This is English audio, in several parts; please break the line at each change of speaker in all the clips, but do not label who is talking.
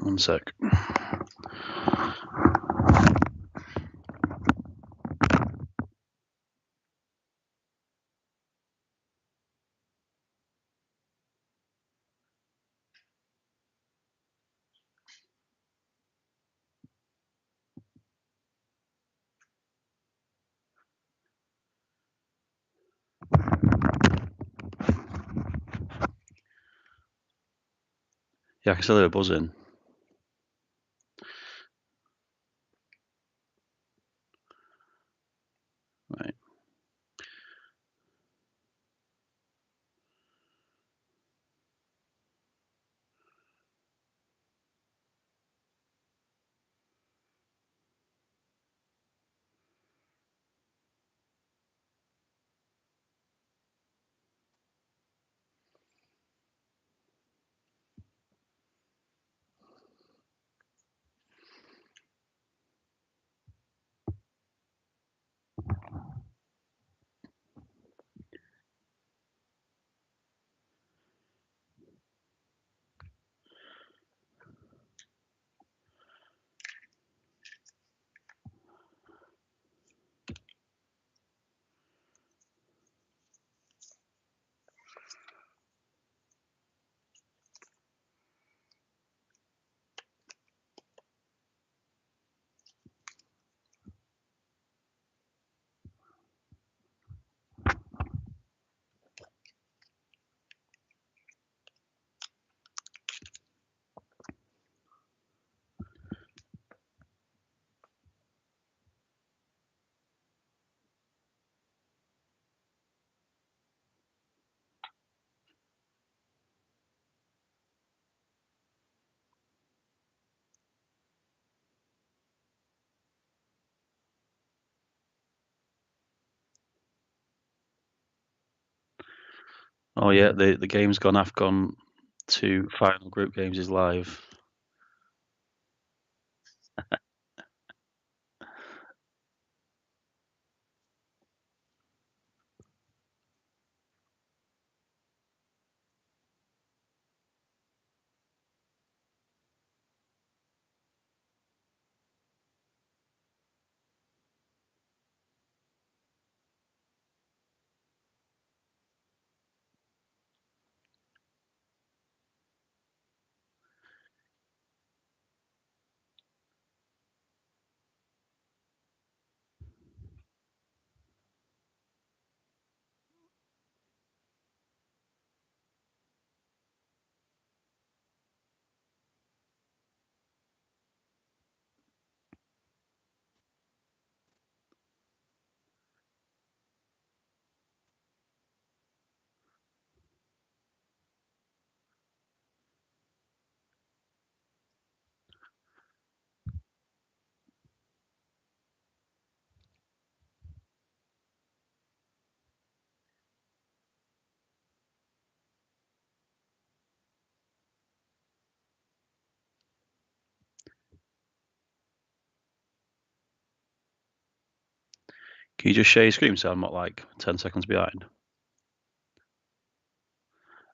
1 sec. Yeah, I can still hear a buzzing. Right. Oh yeah, the game's gone. AFCON 2 final group games is live. Can you just share your screen so I'm not like 10 seconds behind?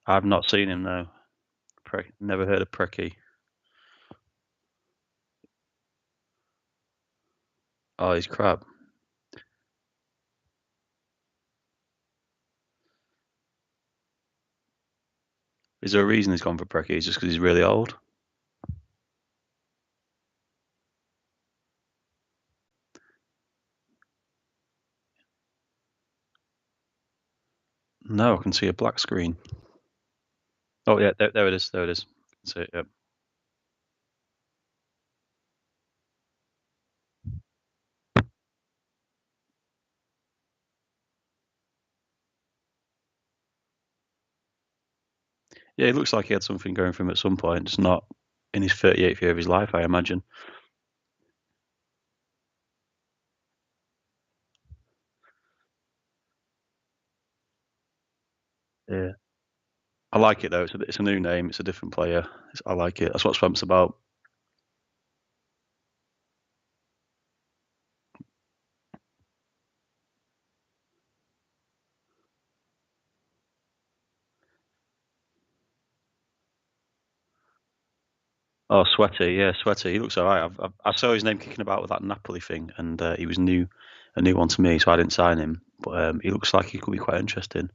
I've not seen him though. Never heard of Preki. Oh, he's crap. Is there a reason he's gone for Preki? Is it just because he's really old? No, I can see a black screen. Oh yeah, there it is. There it is. I can see it. Yep. Yeah, it looks like he had something going for him at some point, just not in his 38th year of his life, I imagine. Yeah. I like it though. It's a new name. It's a different player. I like it. That's what Swamp's about. Oh, Sweaty, yeah, Sweaty. He looks all right. I saw his name kicking about with that Napoli thing, and he was a new one to me, so I didn't sign him. But he looks like he could be quite interesting.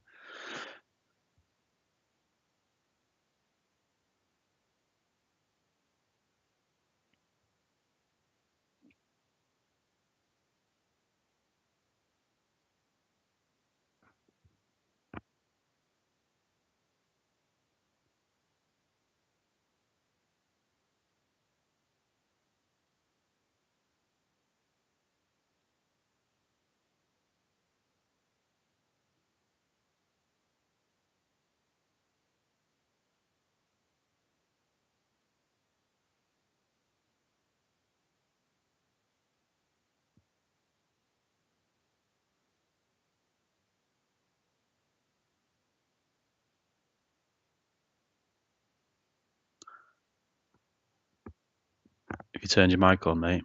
If you turned your mic on, mate,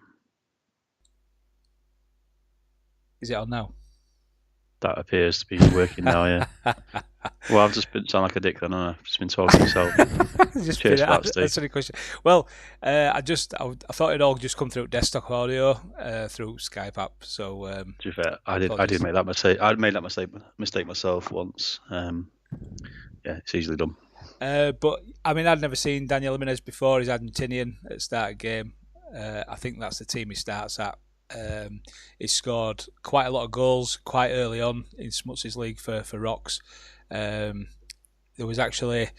Is it on now?
that appears to be working now. Yeah. Well, I've just been sound like a dick then. I've just been talking yourself.
Just
Cheers
been
for that, Steve.
answering a question. Well, I thought it'd all just come through desktop audio through Skype app. So
To be fair, I did
apologies.
make that mistake. I'd made that mistake myself once. Yeah, it's easily done.
But I mean, I'd never seen Daniel Jimenez before. He's Argentinian at the start of the game. I think that's the team he starts at. He scored quite a lot of goals quite early on in Smuts' league for Rocks. There was actually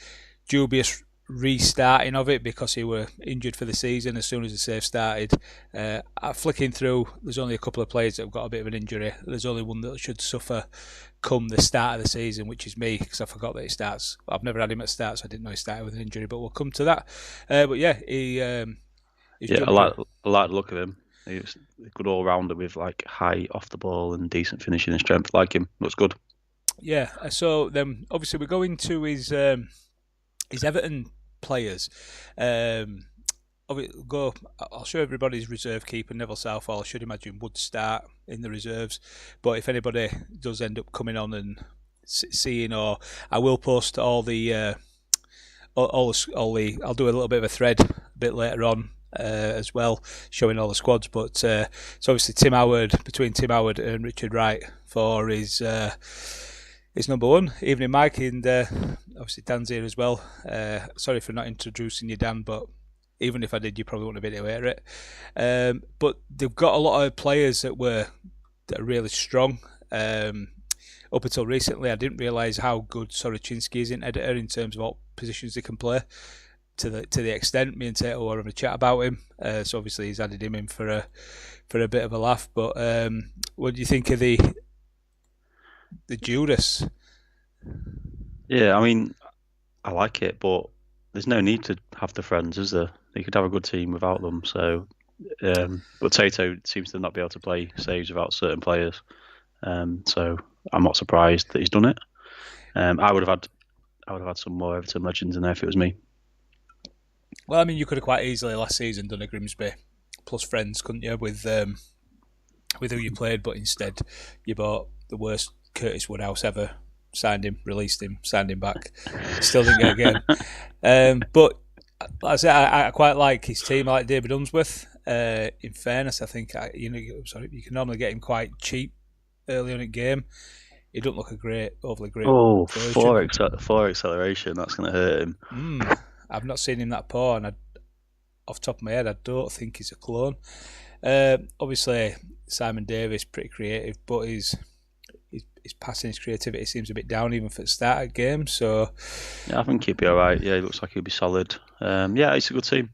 dubious restarting of it because he were injured for the season as soon as the save started. Flicking through, there's only a couple of players that have got a bit of an injury. There's only one that should suffer come the start of the season, which is me, because I forgot that he starts. I've never had him at start, so I didn't know he started with an injury, but we'll come to that. But yeah, he's
Yeah,
jumped through.
I like the look of him. He's a good all rounder with like high off the ball and decent finishing and strength. Like him, looks good.
Yeah, so then obviously we go into his Everton players. Um, I'll show everybody's reserve keeper. Neville Southall, I should imagine, would start in the reserves. But if anybody does end up coming on and seeing, or I will post all the I'll do a little bit of a thread a bit later on as well, showing all the squads. But so obviously between Tim Howard and Richard Wright for his number one. Evening, Mike, and obviously Dan's here as well. Sorry for not introducing you, Dan, but even if I did, you probably wouldn't have been aware of it. But they've got a lot of players that are really strong. Up until recently, I didn't realise how good Soroczynski is in editor in terms of what positions they can play. To the extent me and Tato were having a chat about him, so obviously he's added him in for a bit of a laugh. But what do you think of the Judas?
Yeah, I mean, I like it, but there's no need to have the friends, is there? You could have a good team without them. So, but Tato seems to not be able to play saves without certain players. So I'm not surprised that he's done it. I would have had some more Everton legends in there if it was me.
Well, I mean, you could have quite easily last season done a Grimsby plus friends, couldn't you, with who you played, but instead you bought the worst Curtis Woodhouse ever. Signed him, released him, signed him back. Still didn't get a game. But like I say, I quite like his team. I like David Unsworth. In fairness, I think you can normally get him quite cheap early on in the game. He doesn't look overly great
Oh,
version.
four acceleration. That's going to hurt him.
I've not seen him that poor, and off the top of my head, I don't think he's a clone. Obviously, Simon Davis pretty creative, but his passing, his creativity seems a bit down even for the start of the game. So
yeah, I think he'd be all right. Yeah, he looks like he'll be solid. Yeah, it's a good team.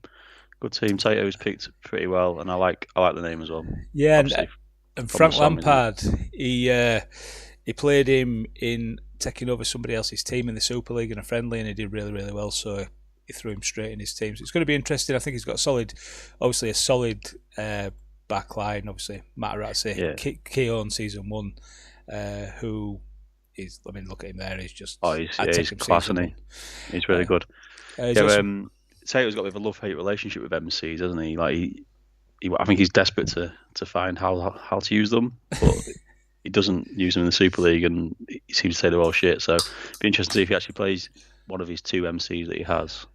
Good team. Tato's picked pretty well, and I like the name as well.
yeah,
Obviously,
and
from the
Frank
song, isn't it?
Lampard, he played him in taking over somebody else's team in the Super League in a friendly, and he did really, really well. So he threw him straight in his team. So it's going to be interesting. I think he's got a solid back line. Obviously, Materazzi,
Yeah.
Keown season one, who is, I mean, look at him there. He's just,
He's class, isn't he? He's really good. Tato's got a bit of a love-hate relationship with MCs, doesn't he? Like I think he's desperate to find how to use them, but he doesn't use them in the Super League, and he seems to say they're all shit. So it'd be interesting to see if he actually plays one of his two MCs that he has.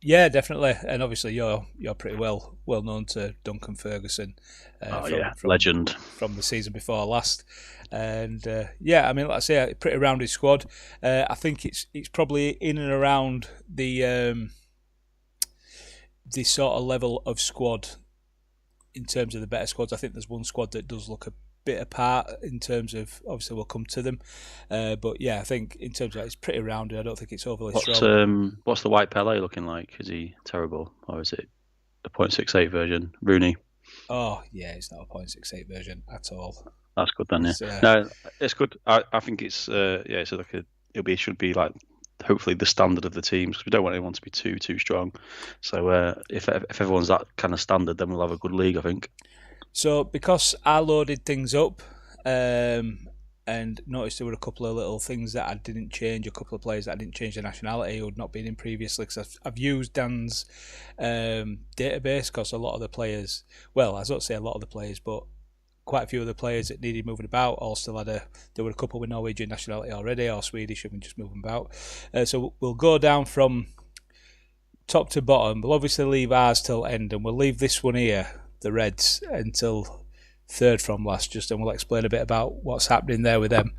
Yeah, definitely, and obviously you're pretty well known to Duncan Ferguson
Oh
from
yeah, legend.
the season before last, and yeah, I mean, like I say, a pretty rounded squad. I think it's probably in and around the sort of level of squad in terms of the better squads. I think there's one squad that does look a bit apart in terms of, obviously we'll come to them, but yeah, I think in terms of that, it's pretty rounded. I don't think it's overly strong.
What's the white Pele looking like? Is he terrible, or is it the 0.68 version? Rooney.
Oh yeah, it's not a 0.68 version at all.
That's good then. Yeah.
It's
No, it's good. I think it's yeah. It's like it should be like hopefully the standard of the teams because we don't want anyone to be too strong. So if everyone's that kind of standard, then we'll have a good league. I think.
So because I loaded things up and noticed there were a couple of little things that I didn't change, a couple of players that I didn't change the nationality who had not been in previously, because I've used Dan's database, because a lot of the players, well, I don't say a lot of the players, but quite a few of the players that needed moving about all still had there were a couple with Norwegian nationality already, or Swedish, and we just move them about. So we'll go down from top to bottom. We'll obviously leave ours till end, and we'll leave this one here, the Reds, until third from last, just, and we'll explain a bit about what's happening there with them.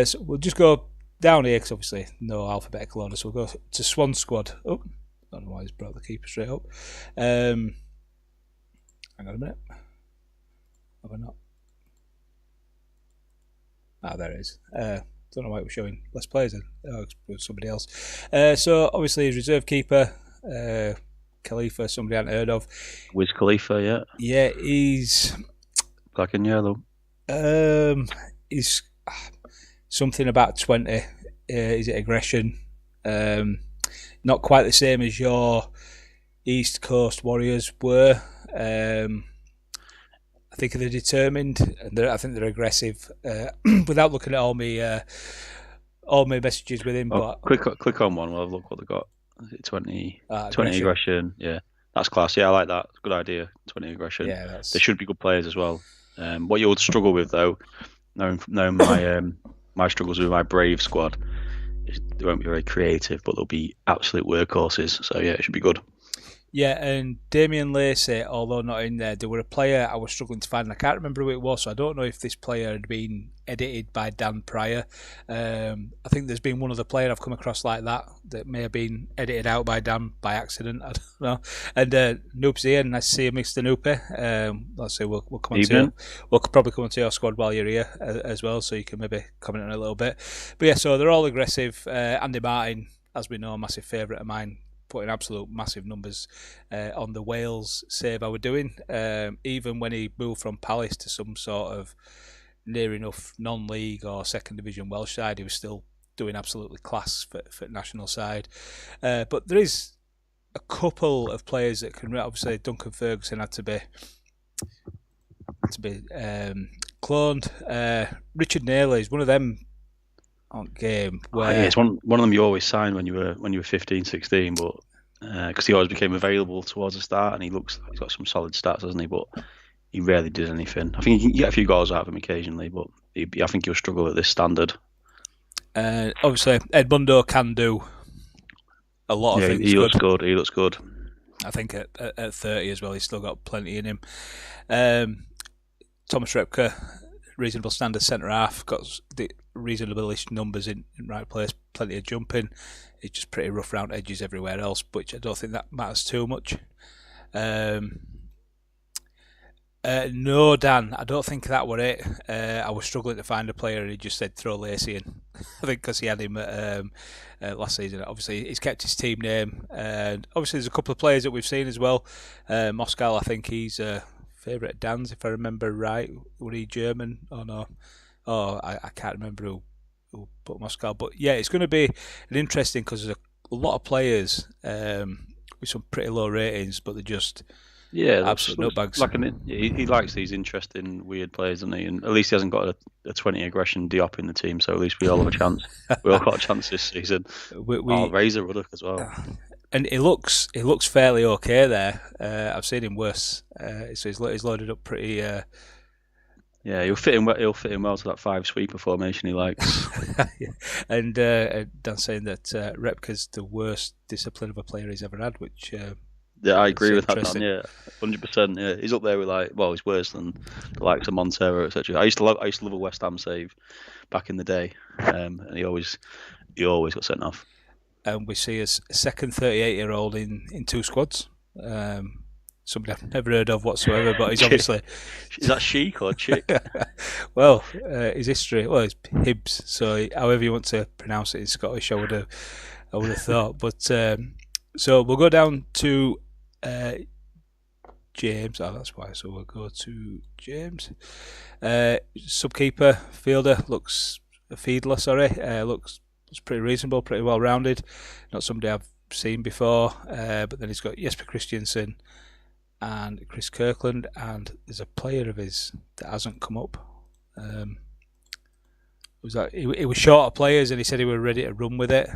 So we'll just go down here, because obviously no alphabetical order, so we'll go to Swan Squad. Oh, I don't know why he's brought the keeper straight up. Hang on a minute. Have I not? Ah, there it is. Don't know why it was showing less players then. Oh, it was somebody else. So obviously his reserve keeper, Khalifa, somebody I hadn't heard of.
Wiz Khalifa, yeah.
Yeah, he's
Black and yellow.
He's something about 20. Is it aggression? Not quite the same as your East Coast Warriors were. I think they're determined, and I think they're aggressive. Without looking at all my messages with him, but
click on one. We'll have a look what they got. Is it 20 aggression? Yeah, that's class. Yeah, I like that. Good idea. 20 aggression.
Yeah,
they should be good players as well. What you would struggle with though, knowing my my struggles with my Brave squad, is they won't be very creative, but they'll be absolute workhorses. So yeah, it should be good.
Yeah, and Damien Lacey, although not in there, there were a player I was struggling to find, and I can't remember who it was, so I don't know if this player had been edited by Dan prior. I think there's been one other player I've come across like that may have been edited out by Dan by accident, I don't know. And Noop's here, nice to see you, Mr. Noopy. Let's say we'll come on to we'll probably come onto your squad while you're here as well, so you can maybe comment on it a little bit. But yeah, so they're all aggressive. Andy Martin, as we know, a massive favourite of mine, putting absolute massive numbers on the Wales save I were doing. Even when he moved from Palace to some sort of near enough non-league or second division Welsh side, he was still doing absolutely class for national side. But there is a couple of players that can, obviously Duncan Ferguson had to be cloned. Richard Naylor is one of them on game where
it's one of them you always signed when you were 15, 16, but because he always became available towards the start, and he's got some solid stats, hasn't he? But he rarely did anything. I think you can get a few goals out of him occasionally, but I think he'll struggle at this standard.
Obviously, Edmundo can do a lot of things.
He looks good. He looks good.
I think at 30 as well, he's still got plenty in him. Thomas Repka, reasonable standard centre half, got the reasonable-ish numbers in right place, plenty of jumping. It's just pretty rough round edges everywhere else, but I don't think that matters too much. No, Dan, I don't think that were it. I was struggling to find a player, and he just said throw Lacey in. I think because he had him last season. Obviously, he's kept his team name, and obviously there's a couple of players that we've seen as well. Moscal, I think he's favourite of Dan's, if I remember right. Were he German or no? Oh, I can't remember who put Moscow. But yeah, it's going to be an interesting, because there's a lot of players with some pretty low ratings, but they're just absolute nutbags.
He likes these interesting, weird players, doesn't he? And at least he hasn't got a 20 aggression Diop in the team, so at least we all have a chance. We all got a chance this season. Razor Ruddock as well.
And it looks fairly okay there. I've seen him worse. So he's loaded up pretty
Yeah, he'll fit in well. He'll fit in well to that five sweeper formation he likes.
And Dan's saying that Repka's the worst discipline of a player he's ever had, which
Yeah, I
is
agree with that, Dan.
interesting.
Yeah, 100%. Yeah, he's up there with he's worse than the likes of Montero, etc. I used to love a West Ham save back in the day, and he always got sent off.
And we see a second 38-year-old in two squads. Somebody I've never heard of whatsoever, but he's obviously.
Is that chic or chick?
Well, his history, well, it's Hibs, so however you want to pronounce it in Scottish, I would have thought. But so we'll go down to James. Oh, that's why. So we'll go to James. Subkeeper, fielder, Fiedler, sorry, looks pretty reasonable, pretty well rounded. Not somebody I've seen before, but then he's got Jesper Christiansen and Chris Kirkland, and there's a player of his that hasn't come up. Was that he was short of players, and he said he was ready to run with it.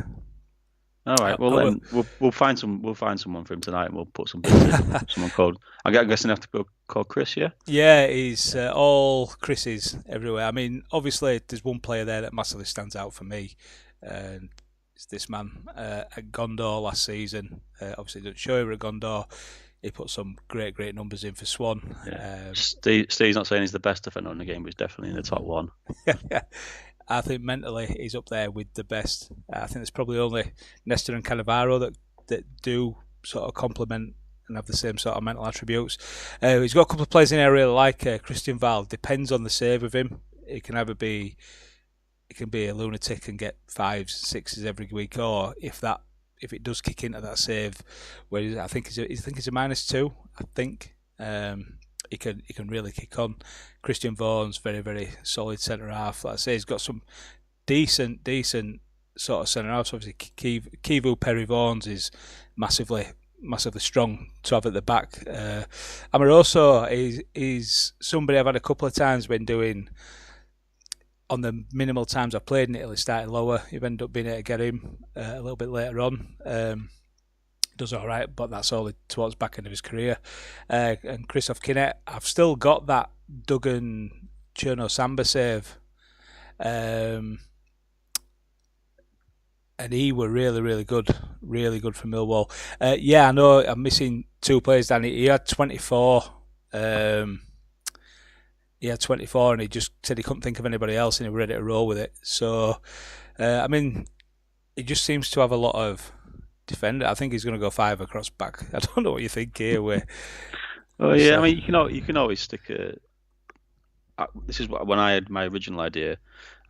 All right. Well, we'll find someone for him tonight, and we'll put some bids in. Someone called. I'm guessing I have to go call Chris. Yeah.
Yeah, he's all Chris's everywhere. I mean, obviously, there's one player there that massively stands out for me, and it's this man at Gondor last season. Obviously, didn't show him at Gondor. He put some great numbers in for Swan.
Yeah. Steve's not saying he's the best defender in the game, but he's definitely in the top one.
I think mentally he's up there with the best. I think there's probably only Nestor and Cannavaro that do sort of complement and have the same sort of mental attributes. He's got a couple of players in there I really like. Christian Val, depends on the save of him. He can be a lunatic and get 5s, 6s every week, or if it does kick into that save, where I think he's a -2. I think he can really kick on. Christian Vaughan's very, very solid centre half. Like I say, he's got some decent sort of centre halves. Obviously, Kivu Perry Vaughan's is massively strong to have at the back. Amoroso is somebody I've had a couple of times when doing. On the minimal times I've played in Italy, starting lower, you've ended up being able to get him a little bit later on. Does all right, but that's only towards the back end of his career. And Christoph Kinnett, I've still got that Duggan Cherno Samba save. And he were really good for Millwall. Yeah, I know I'm missing 2 players, Danny. He had 24. He had 24 and he just said he couldn't think of anybody else and he was ready to roll with it. So, I mean, he just seems to have a lot of defender. I think he's going to go 5 across back. I don't know what you think here.
Oh yeah, I mean, you can always stick a. This is when I had my original idea.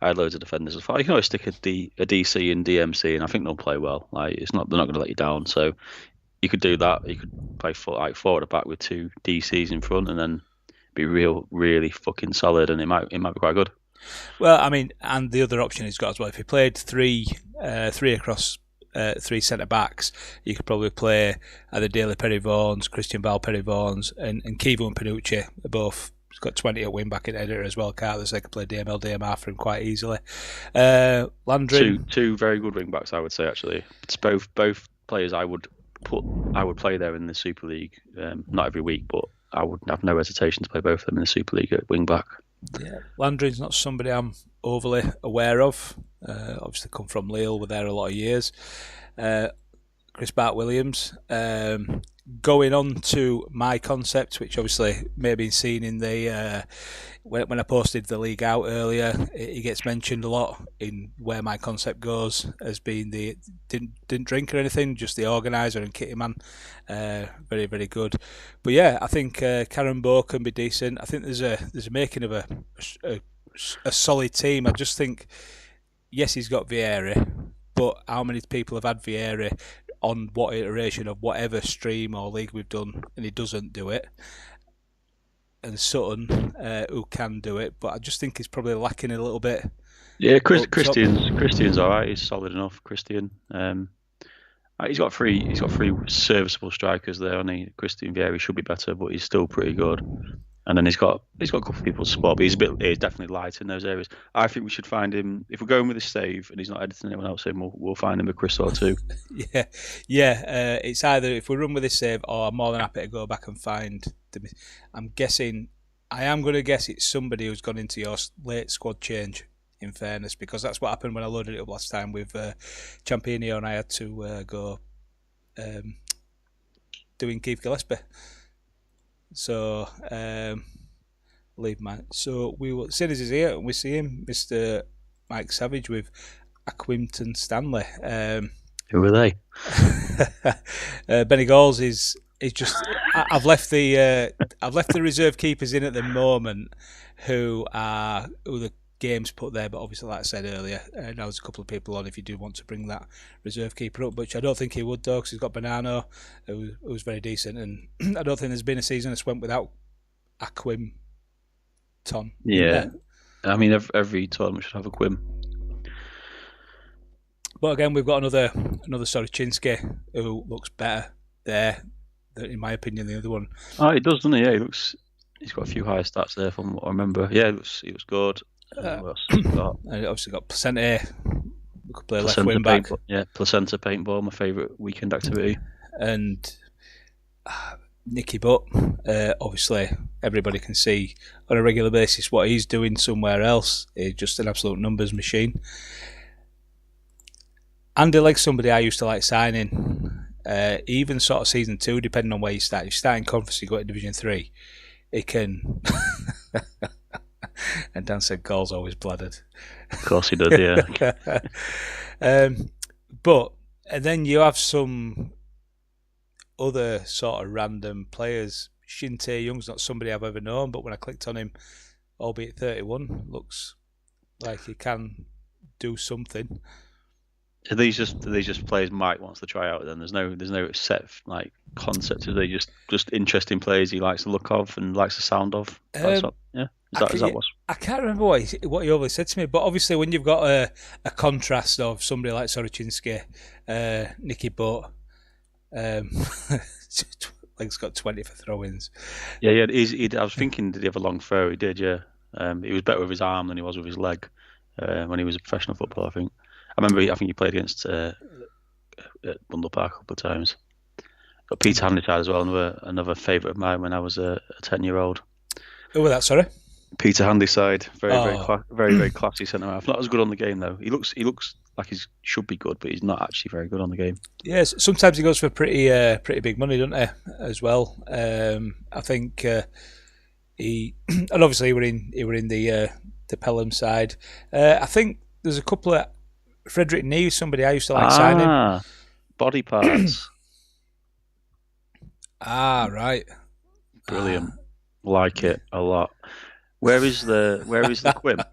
I had loads of defenders. I thought you can always stick a DC and DMC, and I think they'll play well. Like they're not going to let you down. So you could do that. You could play four at the back with 2 DCs in front, and then be really fucking solid, and it might be quite good.
Well, I mean, and the other option he's got as well. If he played three across 3 centre backs, you could probably play either Daly Perry Vaughan's, Christian Val Perry Vaughan's, and Kivu and Panucci. They're both got 20 at wing back in editor as well. Carter, so they could play DML DMR for him quite easily. Landry,
two very good wing backs, I would say. Actually, it's both players I would play there in the Super League. Not every week, but I would have no hesitation to play both of them in the Super League at wing back.
Yeah, Landry's not somebody I'm overly aware of. Obviously, come from Lille, were there a lot of years. Chris Bart Williams. Going on to my concept, which obviously may have been seen in the when I posted the league out earlier, it gets mentioned a lot in where my concept goes as being the didn't drink or anything, just the organizer and kitty man. Very, very good. But yeah, I think Karen Bow can be decent. I think there's a making of a solid team. I just think, yes, he's got Vieira, but how many people have had Vieira on what iteration of whatever stream or league we've done, and he doesn't do it? And Sutton, who can do it, but I just think he's probably lacking a little bit.
Yeah, Christian's all right. He's solid enough. Christian, he's got three serviceable strikers there. Only Christian Vieira should be better, but he's still pretty good. And then he's got a couple of people to spot, but he's definitely light in those areas. I think we should find him if we're going with a save and he's not editing anyone else in. We'll find him a Chris or 2.
yeah. It's either if we run with this save, or I'm more than happy to go back and find. I'm guessing I am going to guess it's somebody who's gone into your late squad change, in fairness, because that's what happened when I loaded it up last time with Championio, and I had to go doing Keith Gillespie. So, leave man. So, we will, Sinners is here, and we see him, Mr. Mike Savage, with Aquimton Stanley.
Who are they?
Benny Galls is just. I've left the reserve keepers in at the moment, who the games put there. But obviously, like I said earlier, now there's a couple of people on if you do want to bring that reserve keeper up, which I don't think he would though, because he's got Bonanno, who's very decent, and I don't think there's been a season that's went without Aquim Ton.
Yeah, I mean every tournament should have a Quim.
But again, we've got another Sorochinsky who looks better there, in my opinion, than the other one.
Oh, he does, doesn't he? Yeah, he's got a few higher stats there from what I remember. Yeah, he was good. What else has he got?
And obviously got Placente. We could play
Placenta
left wing back.
Yeah, Placenta paintball, my favourite weekend activity.
And Nicky Butt, obviously everybody can see on a regular basis what he's doing somewhere else. He's just an absolute numbers machine. Andy Legg's somebody I used to like signing. Even sort of season 2, depending on where you start. If you start in conference, you go to Division 3. It can. And Dan said Gall's always bladdered.
Of course he did, yeah.
But and then you have some other sort of random players. Shin Tae-young's not somebody I've ever known, but when I clicked on him, albeit 31, looks like he can do something.
Are these just players Mike wants to try out? Then there's no set like concept. Are they just interesting players he likes the look of and likes the sound of? Yeah, is that what's...
I can't remember what he always said to me, but obviously when you've got a contrast of somebody like Sorochinsky, Nicky Butt, Leg's got 20 for throw-ins.
Yeah. I was thinking, did he have a long throw? He did, yeah. He was better with his arm than he was with his leg when he was a professional footballer, I think. I think he played against at Bundle Park a couple of times. Got Peter Handyside as well, another favourite of mine when I was a 10-year-old.
Who was that, sorry?
Peter Handyside, very classy centre half. Not as good on the game though. He looks like he should be good, but he's not actually very good on the game.
Yes, sometimes he goes for pretty big money, doesn't he? As well, I think he and obviously he were in the Pelham side. I think there's a couple of Frederick Neves, somebody I used to like signing.
Body parts.
Right.
Brilliant. Like it a lot. Where is the Quim?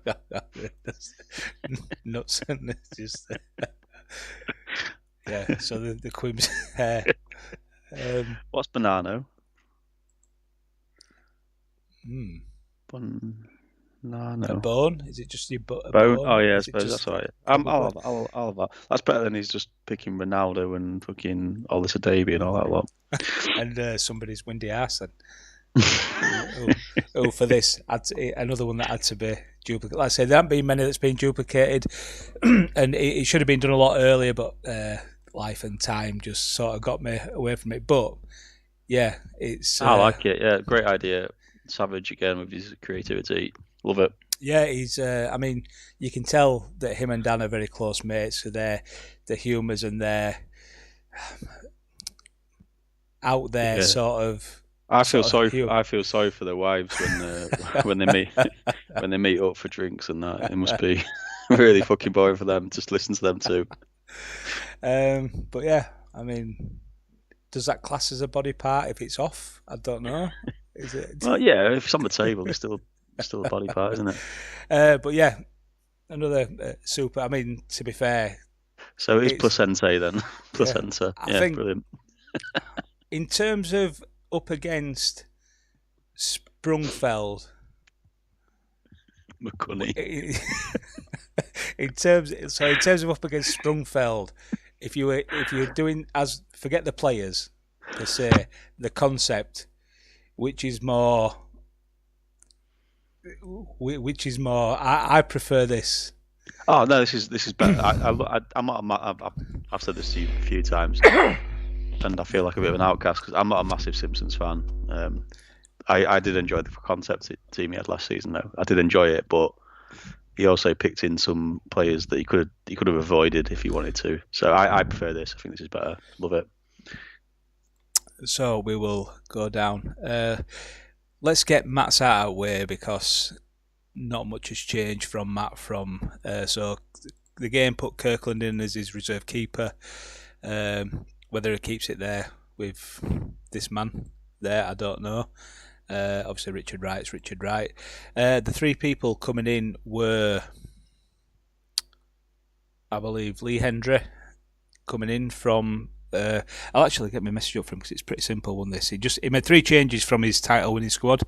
Nuts, and it's just yeah. So the Quim's
what's Bonanno?
A bone? Is it just your bone?
Oh yeah, I suppose that's right. I'll have that. That's better than he's just picking Ronaldo and fucking Olisa Davey and all that lot.
And somebody's windy arse then. For this, another one that had to be duplicated. Like I said, there haven't been many that's been duplicated, and it should have been done a lot earlier, but life and time just sort of got me away from it. But yeah, it's.
I like it. Yeah, great idea. Savage again with his creativity. Love it.
Yeah, he's. I mean, you can tell that him and Dan are very close mates. So their humours and their out there sort of.
I feel sorry for their wives when they meet up for drinks and that. It must be really fucking boring for them. Just listen to them too.
But yeah, I mean, does that class as a body part if it's off? I don't know. Is it?
Well, yeah, if it's on the table, it's still a body part, isn't it?
But yeah, another super. I mean, to be fair,
so it's Placente then. Placenta, yeah, I think, brilliant.
In terms of up against Sprungfeld,
McCunny.
in terms of up against Sprungfeld, if you're doing as forget the players per se, the concept, which is more. I prefer this.
Oh no, this is better. I've said this to you a few times, and I feel like a bit of an outcast because I'm not a massive Simpsons fan. I did enjoy the concept team he had last season, though. I did enjoy it, but he also picked in some players that he could have avoided if he wanted to. So I prefer this. I think this is better. Love it.
So we will go down. Let's get Matt's out of the way because not much has changed from Matt. So the game put Kirkland in as his reserve keeper. Whether he keeps it there with this man there, I don't know. Obviously, Richard Wright's Richard Wright. The three people coming in were, I believe, Lee Hendry coming in from. I'll actually get my message up for him because it's pretty simple. One this he made 3 changes from his title winning squad,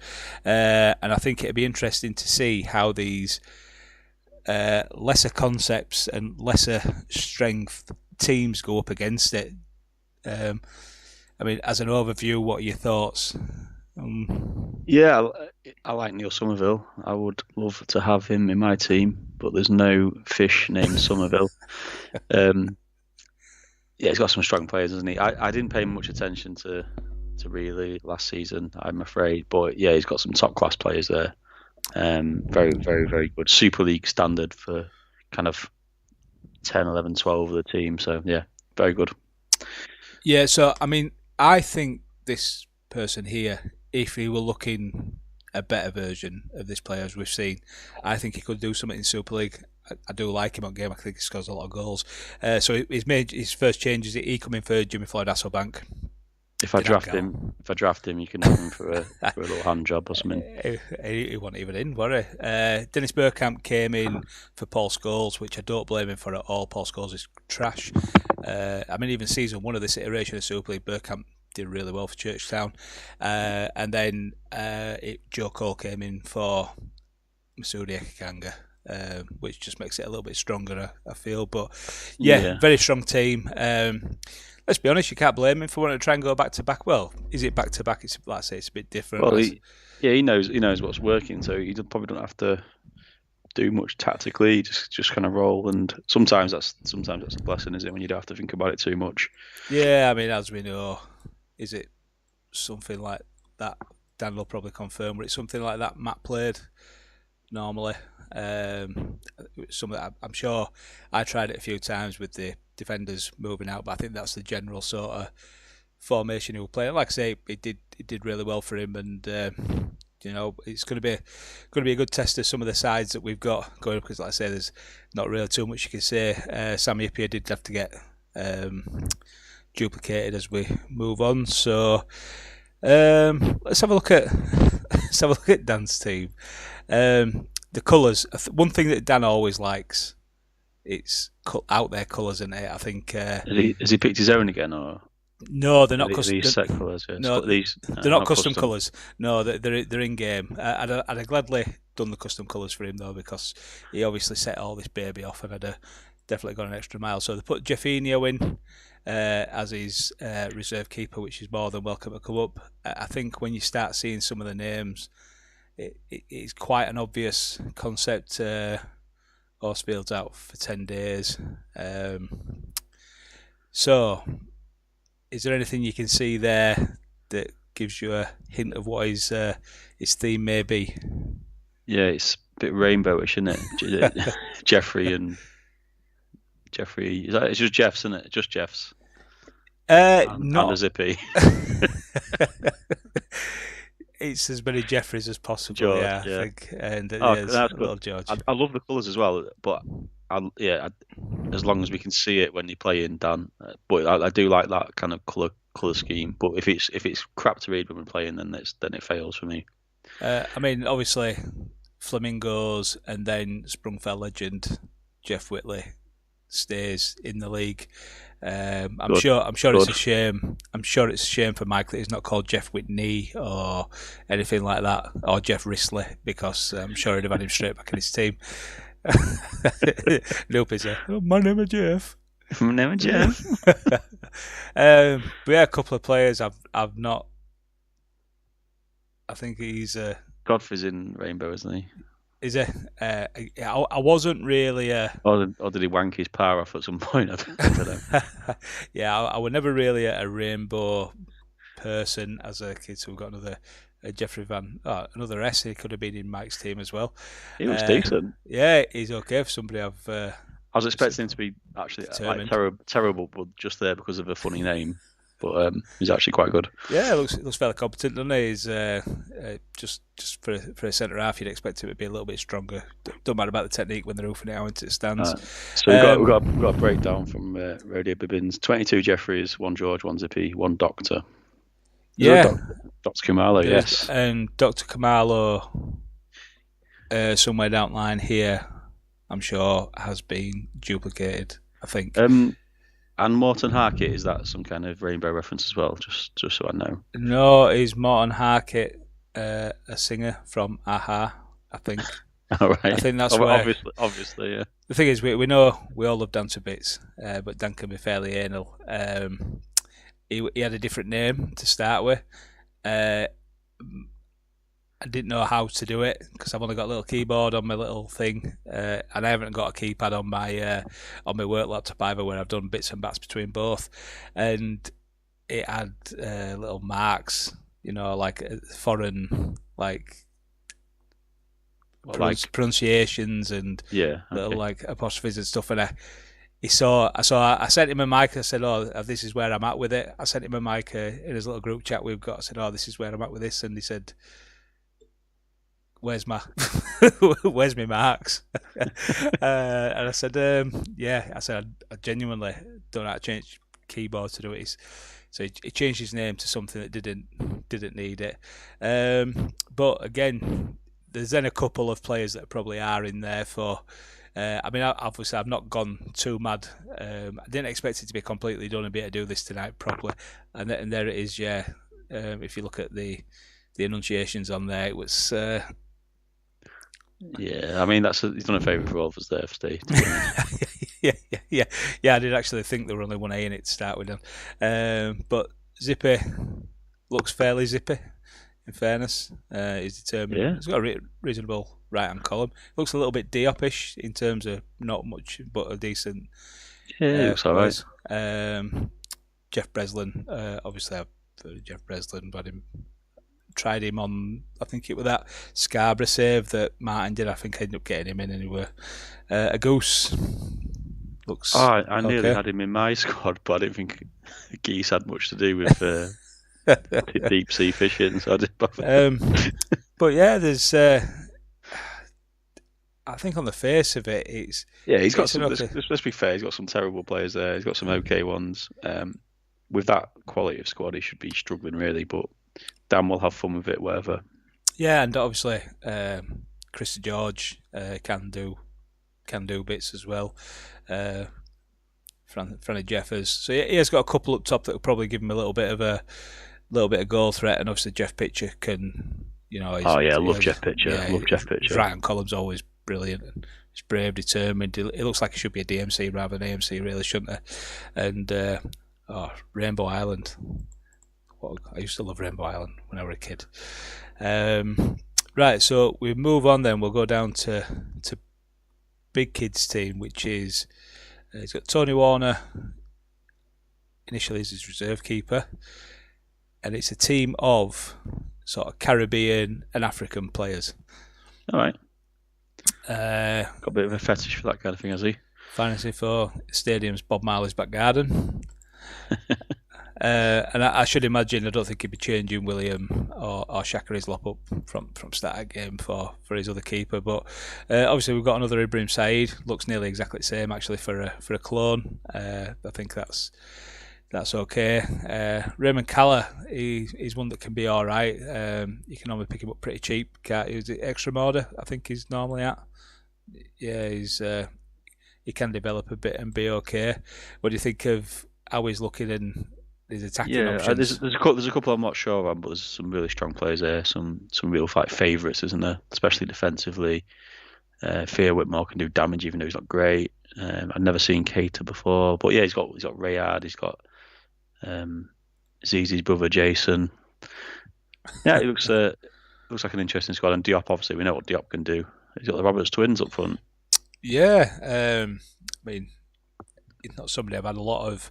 and I think it'd be interesting to see how these lesser concepts and lesser strength teams go up against it. I mean, as an overview, what are your thoughts?
Yeah, I like Neil Somerville. I would love to have him in my team, but there's no fish named Somerville. Yeah, he's got some strong players, hasn't he? I didn't pay much attention to really last season, I'm afraid. But yeah, he's got some top class players there. Very, very, very good. Super League standard for kind of 10, 11, 12 of the team. So yeah, very good.
Yeah, so I mean, I think this person here, if he were looking a better version of this player as we've seen, I think he could do something in Super League. I do like him on game. I think he scores a lot of goals. So he's made his first changes. He come in for Jimmy Floyd Hasselbank.
If I draft him, you can have him for a little hand job or something.
He wasn't even in, were he? Dennis Bergkamp came in for Paul Scholes, which I don't blame him for at all. Paul Scholes is trash. I mean, even season 1 of this iteration of Super League, Bergkamp did really well for Churchtown. And then Joe Cole came in for Masudi Ekikanga. Which just makes it a little bit stronger, I feel. But yeah, very strong team. Let's be honest, you can't blame him for wanting to try and go back to back. Well, is it back to back? It's like I say, it's a bit different.
Well, he knows what's working, so he probably don't have to do much tactically. Just kind of roll, and sometimes that's a blessing, isn't it? When you don't have to think about it too much.
Yeah, I mean, as we know, is it something like that? Dan will probably confirm, but it's something like that Matt played normally. Some that I'm sure I tried it a few times with the defenders moving out, but I think that's the general sort of formation he will play. Like I say, it did really well for him, and it's going to be a good test of some of the sides that we've got going. Because like I say, there's not really too much you can say. Sammy Appiah did have to get duplicated as we move on. So let's have a look at Dan's team. The colours. One thing that Dan always likes, it's out there colours, isn't it? I think.
Has he picked his own again, or?
No, they're not custom.
These set colours. Yeah.
No, they're not custom colours. No, they're in game. I'd have gladly done the custom colours for him though, because he obviously set all this baby off, and I'd have definitely gone an extra mile. So they put Jeffinho in as his reserve keeper, which is more than welcome to come up. I think when you start seeing some of the names, it's quite an obvious concept. Horsfield's out for 10 days. So, is there anything you can see there that gives you a hint of what his theme may be?
Yeah, it's a bit rainbowish, isn't it? Jeffrey. It's just Jeff's, isn't it? Just Jeff's. And a Zippy.
It's as many Jeffreys as possible,
George,
I think. And
that's
little George.
I love the colours as well, but as long as we can see it when you play in, Dan. But I do like that kind of colour scheme. But if it's crap to read when we're playing, then it fails for me.
I mean, obviously, Flamingos and then Sprungfell legend Jeff Whitley stays in the league. I'm sure it's a shame. I'm sure it's a shame for Mike that he's not called Jeff Whitney or anything like that, or Jeff Risley, because I'm sure he'd have had him straight back in his team. Nope, is my name is Jeff.
My name is Jeff.
But yeah, a couple of players I've not. I think he's
Godfrey's in Rainbow, isn't he?
Is it? I wasn't really.
Or did he wank his power off at some point? I don't know.
Yeah, I was never really a rainbow person as a kid. So we've got another Jeffrey Van. Oh, another S. He could have been in Mike's team as well.
He looks decent.
Yeah, he's okay for somebody I've.
I was expecting him to be actually like
Determined.
terrible, but just there because of a funny name. But he's actually quite good.
Yeah, looks fairly competent, doesn't he? He's just for a centre half, you'd expect him to be a little bit stronger. Don't matter about the technique when they're hoofing it out into the stands.
So we've got a breakdown from Radio Bibbins. 22 Jeffries, 1 George, 1 Zippy, 1 Doctor.
Yeah,
Dr. Kamalo, yes.
And Dr. Kamalo, somewhere down the line here, I'm sure has been duplicated. I think.
And Morton Harkett, is that some kind of rainbow reference as well? Just so I know.
No, is Morton Harkett a singer from Aha? I think.
All right.
I think that's where.
Obviously, yeah.
The thing is, we know we all love Dan to bits, but Dan can be fairly anal. He had a different name to start with. I didn't know how to do it because I've only got a little keyboard on my little thing, and I haven't got a keypad on my work laptop either, where I've done bits and bats between both, and it had little marks, like foreign pronunciations and little like apostrophes and stuff, and I sent him a mic. I said, "Oh, this is where I'm at with it." I sent him a mic in his little group chat we've got. I said, "Oh, this is where I'm at with this," and he said, "Where's my marks?" And I said, "Yeah." I said, "I genuinely don't know how to change keyboard to do it." So he changed his name to something that didn't need it. But again, there's then a couple of players that probably are in there for. Obviously, I've not gone too mad. I didn't expect it to be completely done and be able to do this tonight properly. And there it is, yeah. If you look at the enunciations on there, it was.
Yeah, I mean he's done a favour for all of us there, Steve.
Yeah. I did actually think there were only one A in it to start with, but Zippy looks fairly zippy. In fairness, he's determined.
Yeah.
He's got a reasonable right-hand column. Looks a little bit Diop-ish in terms of not much, but a decent.
Yeah, looks alright.
Jeff Breslin, obviously I've heard of Jeff Breslin, but tried him on, I think it was that Scarborough save that Martin did. I think I ended up getting him in anyway. A Goose looks.
Oh, I nearly had him in my squad, but I didn't think Geese had much to do with deep sea fishing, so I didn't bother.
But yeah, there's. I think on the face of it, it's.
Yeah, he's got some. Let's be fair, he's got some terrible players there. He's got some okay ones. With that quality of squad, he should be struggling really, but Dan will have fun with it, whatever.
Yeah, and obviously Chris George can do bits as well. Franny Jeffers, so he has got a couple up top that will probably give him a little bit of goal threat, and obviously Jeff Pitcher can,
I love Jeff Pitcher. Love Jeff Pitcher.
His right-hand column's always brilliant. And he's brave, determined. It looks like he should be a DMC rather than AMC, really, shouldn't he? And Rainbow Island. I used to love Rainbow Island when I was a kid. Right, so we move on then. We'll go down to Big Kids team, which is he's got Tony Warner initially as his reserve keeper, and it's a team of sort of Caribbean and African players.
All right. Got a bit of a fetish for that kind of thing, has he?
Fantasy for Stadium's Bob Marley's back garden. And I should imagine, I don't think he'd be changing William or Shaka Islop up from start of game for his other keeper. But obviously we've got another Ibrahim Saeed. Looks nearly exactly the same actually for a clone. I think that's okay. Raymond Calla, he's one that can be all right. You can normally pick him up pretty cheap. Is it extra order? I think he's normally at. Yeah, he can develop a bit and be okay. What do you think of how he's looking in his attacking options?
There's a couple I'm not sure on, but there's some really strong players there. Some real favourites, isn't there? Especially defensively. Theo Whitmore can do damage even though he's not great. I've never seen Keita before, but yeah, he's got Rayard. He's got Zizi's brother Jason. Yeah, it looks like an interesting squad. And Diop, obviously, we know what Diop can do. He's got the Roberts twins up front.
Yeah, I mean, it's not somebody I've had a lot of.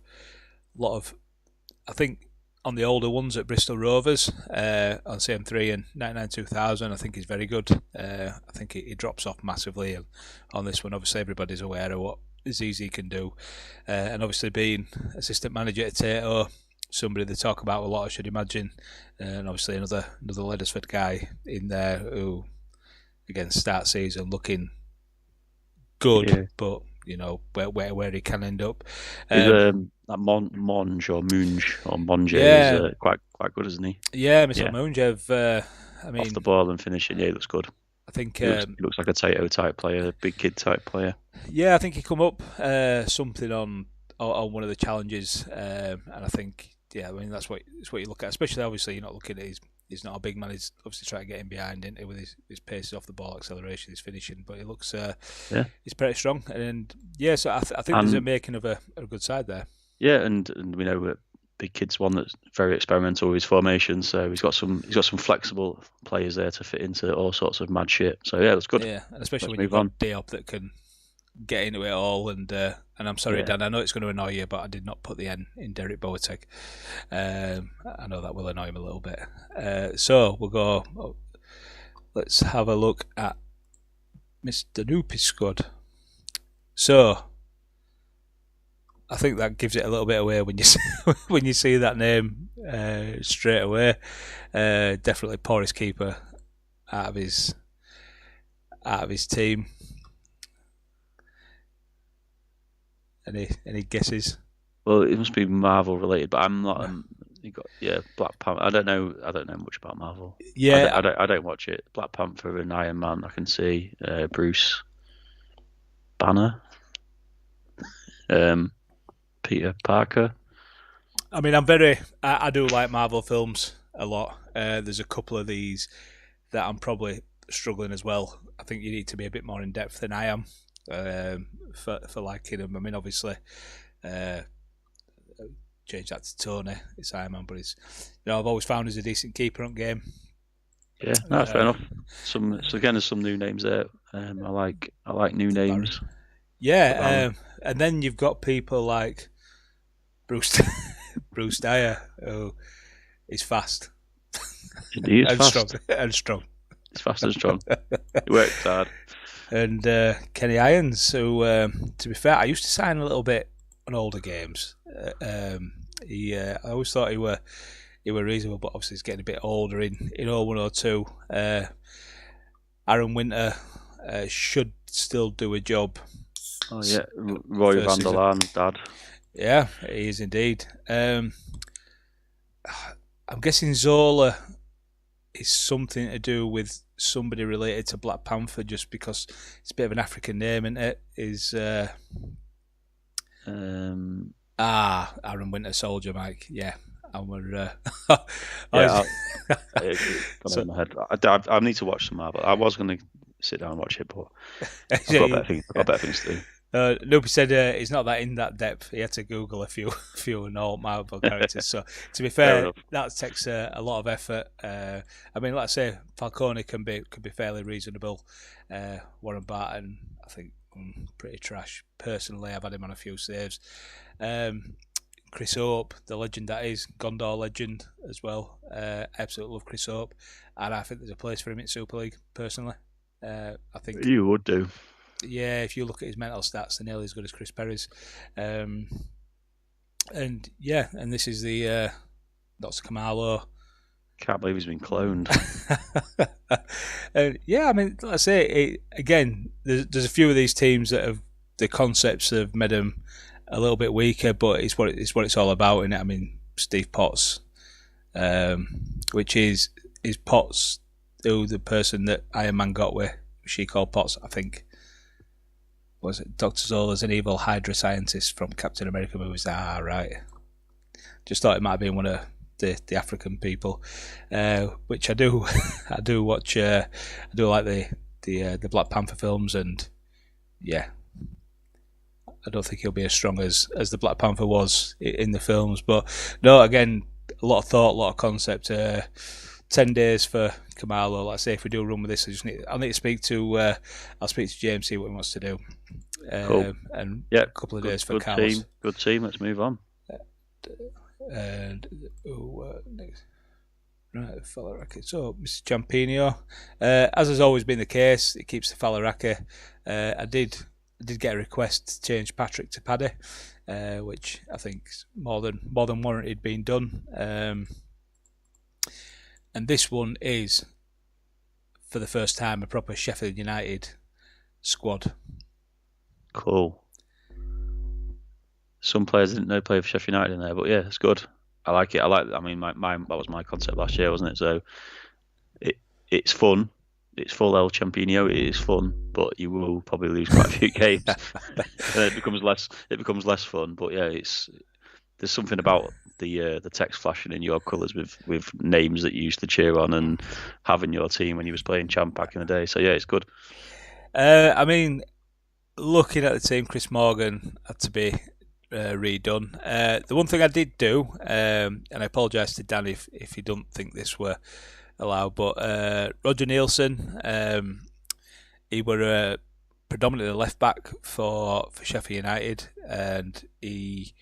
I think on the older ones at Bristol Rovers on CM3 and 99-2000. I think he's very good. I think he drops off massively on this one. Obviously, everybody's aware of what Zizi can do, and obviously being assistant manager at Tato, somebody they talk about a lot, I should imagine, and obviously another Leddersford guy in there who, again, start season looking good, but you know where he can end up.
That Monge or Monge is quite good, isn't he?
Yeah, Mr. Monge. I mean,
off the ball and finishing, he looks good.
I think
he looks like a Tato type player, a big kid type player.
Yeah, I think he come up something on one of the challenges, and I think I mean that's what you look at. Especially, obviously, you're not looking at he's not a big man. He's obviously trying to get in behind, isn't he, with his paces off the ball, acceleration, his finishing. But he looks he's pretty strong, and so I think there's a making of a good side there.
Yeah, and we know that big kid's one that's very experimental with his formation, so he's got some flexible players there to fit into all sorts of mad shit. So yeah, that's good.
Yeah, and especially when you've got Diop that can get into it all, and I'm sorry, Dan, I know it's going to annoy you, but I did not put the N in Derek Boateng. I know that will annoy him a little bit. So we'll go. Let's have a look at Mr. Noopy's squad. So I think that gives it a little bit away when you see that name straight away. Definitely poorest keeper out of his team. Any guesses?
Well, it must be Marvel related, but I'm not. Black Panther. I don't know much about Marvel.
Yeah,
I don't watch it. Black Panther and Iron Man. I can see Bruce Banner. Peter Parker.
I mean, I do like Marvel films a lot. There's a couple of these that I'm probably struggling as well. I think you need to be a bit more in depth than I am for liking them. I mean, obviously, change that to Tony. It's Iron Man, but I've always found he's a decent keeper on game.
Yeah, that's fair enough. There's some new names there. I like new names.
Yeah, and then you've got people like Bruce Dyer, who is fast.
He is
fast. Strong.
He's fast and strong. He works hard.
And Kenny Irons, who, to be fair, I used to sign a little bit on older games. I always thought he were reasonable, but obviously he's getting a bit older in 0102. Aaron Winter should still do a job.
Oh yeah, Roy van der Laan's dad.
Yeah, he is indeed. I'm guessing Zola is something to do with somebody related to Black Panther, just because it's a bit of an African name, isn't it? Aaron Winter Soldier, Mike. Yeah. And we're
I my head. I need to watch some Marvel. I was going to sit down and watch it, but I've got better things to do.
Noopy said he's not that in that depth. He had to Google a few and all Marvel characters. So to be fair, that takes a lot of effort. I mean, like I say, Falcone can be fairly reasonable. Warren Barton, I think, pretty trash. Personally, I've had him on a few saves. Chris Hope, the legend that is, Gondor legend as well. Absolutely love Chris Hope, and I think there's a place for him in Super League. Personally, I think
you would do.
Yeah, if you look at his mental stats, they're nearly as good as Chris Perry's. And this is the Dr. Kamalo.
Can't believe he's been cloned.
I mean, like I say, again, there's a few of these teams that have the concepts have made them a little bit weaker, but it's what it's all about, isn't it? I mean, Steve Potts, which is Potts, who the person that Iron Man got with, she called Potts, I think. Was it Dr. Zola's an evil Hydra scientist from Captain America movies? Right. Just thought it might have been one of the African people, which I do. I do watch. I do like the Black Panther films, and yeah, I don't think he'll be as strong as the Black Panther was in the films. But no, again, a lot of thought, a lot of concept. 10 days for Kamalo. Like I say, if we do a run with this, I'll need to speak to. I'll speak to James, see what he wants to do.
Cool.
And a couple of days for Carlos.
Good team. Let's move on.
And next. Right, Falaraki. So, Mr. Champino, as has always been the case, it keeps the Falaraki. I did get a request to change Patrick to Paddy, which I think is more than warranted being done. And this one is, for the first time, a proper Sheffield United squad.
Cool. Some players didn't know play for Sheffield United in there, but yeah, it's good. I like it. I mean, that was my concept last year, wasn't it? So it's fun. It's full El Champino. It is fun, but you will probably lose quite a few games. It becomes less fun. But yeah, there's something about the text flashing in your colours with names that you used to cheer on and having your team when you was playing Champ back in the day. So yeah, it's good.
I mean, looking at the team, Chris Morgan had to be redone. The one thing I did do, and I apologise to Dan if you don't think this were allowed, but Roger Nielsen, he were predominantly the left back for Sheffield United, and he's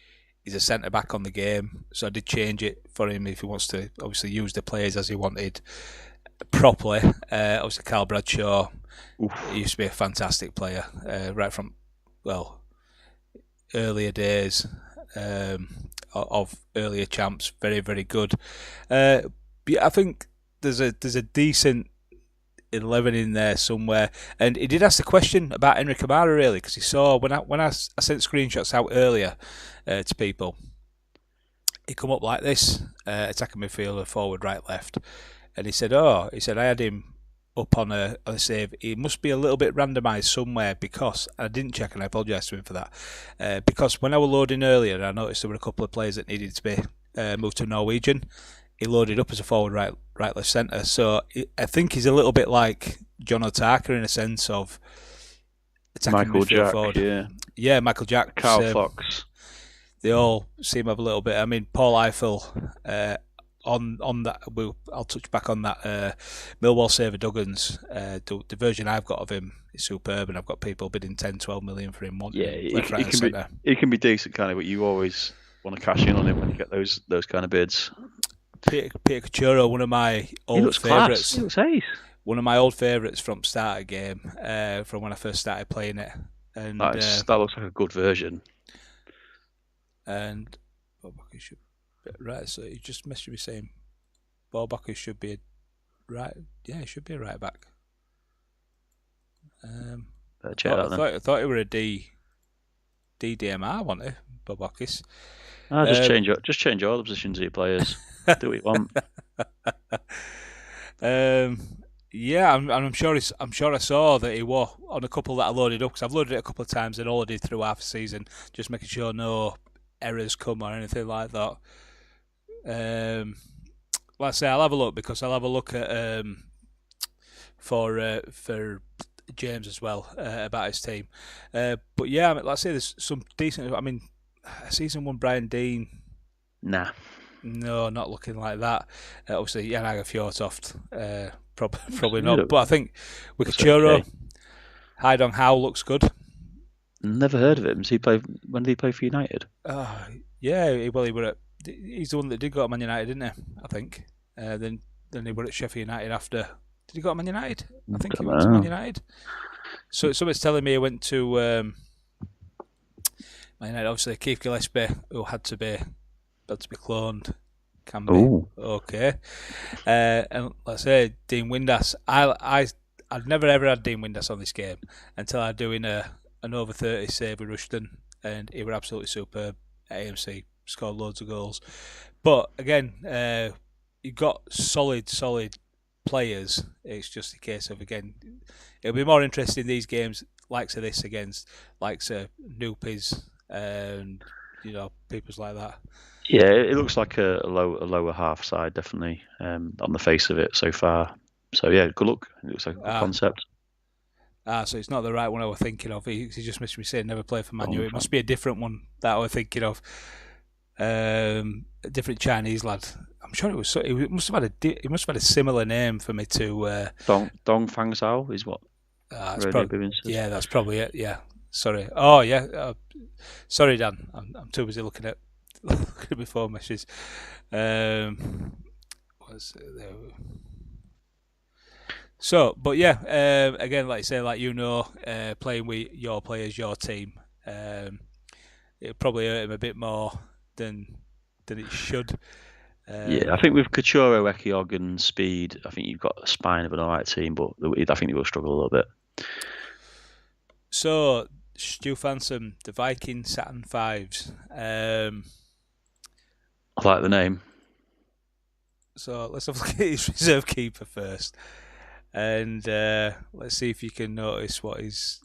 a centre back on the game. So I did change it for him if he wants to obviously use the players as he wanted properly. Obviously, Carl Bradshaw, he used to be a fantastic player right from earlier days of earlier champs. Very, very good. But I think there's a decent 11 in there somewhere. And he did ask the question about Henry Kamara really, because he saw when I sent screenshots out earlier to people, he come up like this, attacking midfielder, forward, right, left, and he said I had him up on a save. He must be a little bit randomised somewhere, because I didn't check, and I apologise to him for that, because when I was loading earlier, I noticed there were a couple of players that needed to be moved to Norwegian. He loaded up as a forward, right, left, centre. So I think he's a little bit like John Otaka in a sense of attacking
Michael Jack,
forward. Yeah, Michael Jack,
Carl Fox.
They all seem to have a little bit. I mean, Paul Eiffel. On that, I'll touch back on that. Millwall saver Duggins, the version I've got of him is superb, and I've got people bidding 10, 12 million for him. Left, right, and centre.
He can be decent, kind of, but you always want to cash in on him when you get those kind of bids.
Peter Cachorro, one of my old favourites.
He looks ace.
One of my old favourites from start of game, from when I first started playing it. And
that looks like a good version.
And right, so you just messaged me saying Borbaka should be a right. Yeah, he should be a right back. I thought it were a DMR, wasn't it, Bobakis?
Just change all the positions of your players. Do what you want.
Yeah, I'm sure I saw that he was on a couple that I loaded up, because I've loaded it a couple of times and all I did through half a season, just making sure no errors come or anything like that. Like I say, I'll have a look, because I'll have a look at for James as well about his team. But yeah, like I say, there's some decent. I mean, season one Brian Dean.
Nah.
No, not looking like that. Obviously, Janaga Fjortoft, probably not. But I think with Kachuro, Haidong Howe looks good.
Never heard of him. When did he play for United?
Yeah, he were at. He's the one that did go to Man United, didn't he? I think. Then he were at Sheffield United after. Did he go to Man United? I think he went to Man United. So somebody's telling me he went to Man United. Obviously, Keith Gillespie, who had to be cloned, can be okay. And let's say Dean Windass. I'd never ever had Dean Windass on this game until I doing an over 30 save with Rushton, and he were absolutely superb at AMC. Scored loads of goals. But again, you got solid players. It's just a case of, again, it'll be more interesting these games, likes of this against likes of Noopies and peoples like that.
Yeah, it looks like a lower half side, definitely, on the face of it so far. So yeah, good luck. It looks like a good concept.
So it's not the right one I was thinking of. He just missed me saying never play for Man U. It must be a different one that I was thinking of. A different Chinese lad. I'm sure it was. He must have had a similar name for me to.
Dong Fang Sao is what.
That's probably it. Yeah. Sorry. Oh yeah. Sorry, Dan. I'm too busy looking at Look at my phone messages. What's it there? So, but yeah, again, like I say, like playing with your players, your team, it'll probably hurt him a bit more than it should.
Yeah, I think with Couture, Ekiog, and Speed, I think you've got a spine of an alright team, but I think they will struggle a little bit.
So, Stu Fansom, the Viking Saturn Fives.
I like the name.
So let's have a look at his reserve keeper first, and let's see if you can notice what his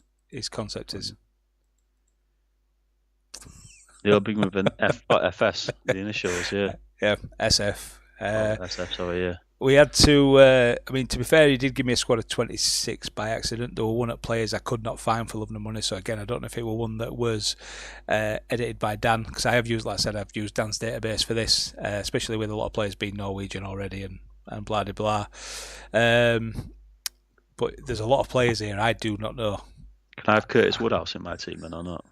concept is.
They'll begin with an FS, the initials, yeah.
Yeah, SF.
SF, sorry, yeah.
We had to. I mean, to be fair, he did give me a squad of 26 by accident. There were one at players I could not find for love nor money. So again, I don't know if it were one that was edited by Dan, because I have used, like I said, I've used Dan's database for this, especially with a lot of players being Norwegian already and blah blah blah. But there's a lot of players here I do not know.
Can I have Curtis Woodhouse in my team then or not?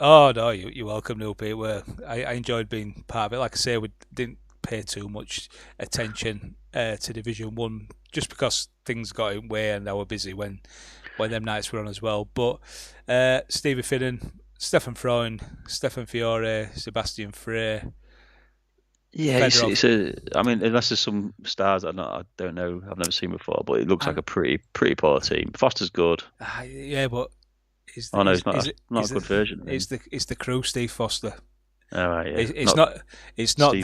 Oh no, you're welcome, Noopy. I enjoyed being part of it. Like I say, we didn't pay too much attention to Division One just because things got in way and I were busy when them nights were on as well. But Stevie Finnan, Stefan Freund, Stefan Fiore, Sebastian Frey.
Yeah, I mean, unless there's some stars I don't know, I've never seen before, but it looks like a pretty poor team. Foster's good.
Yeah, but
it's not a good version.
It's the crew, Steve Foster.
All right, yeah.
It's not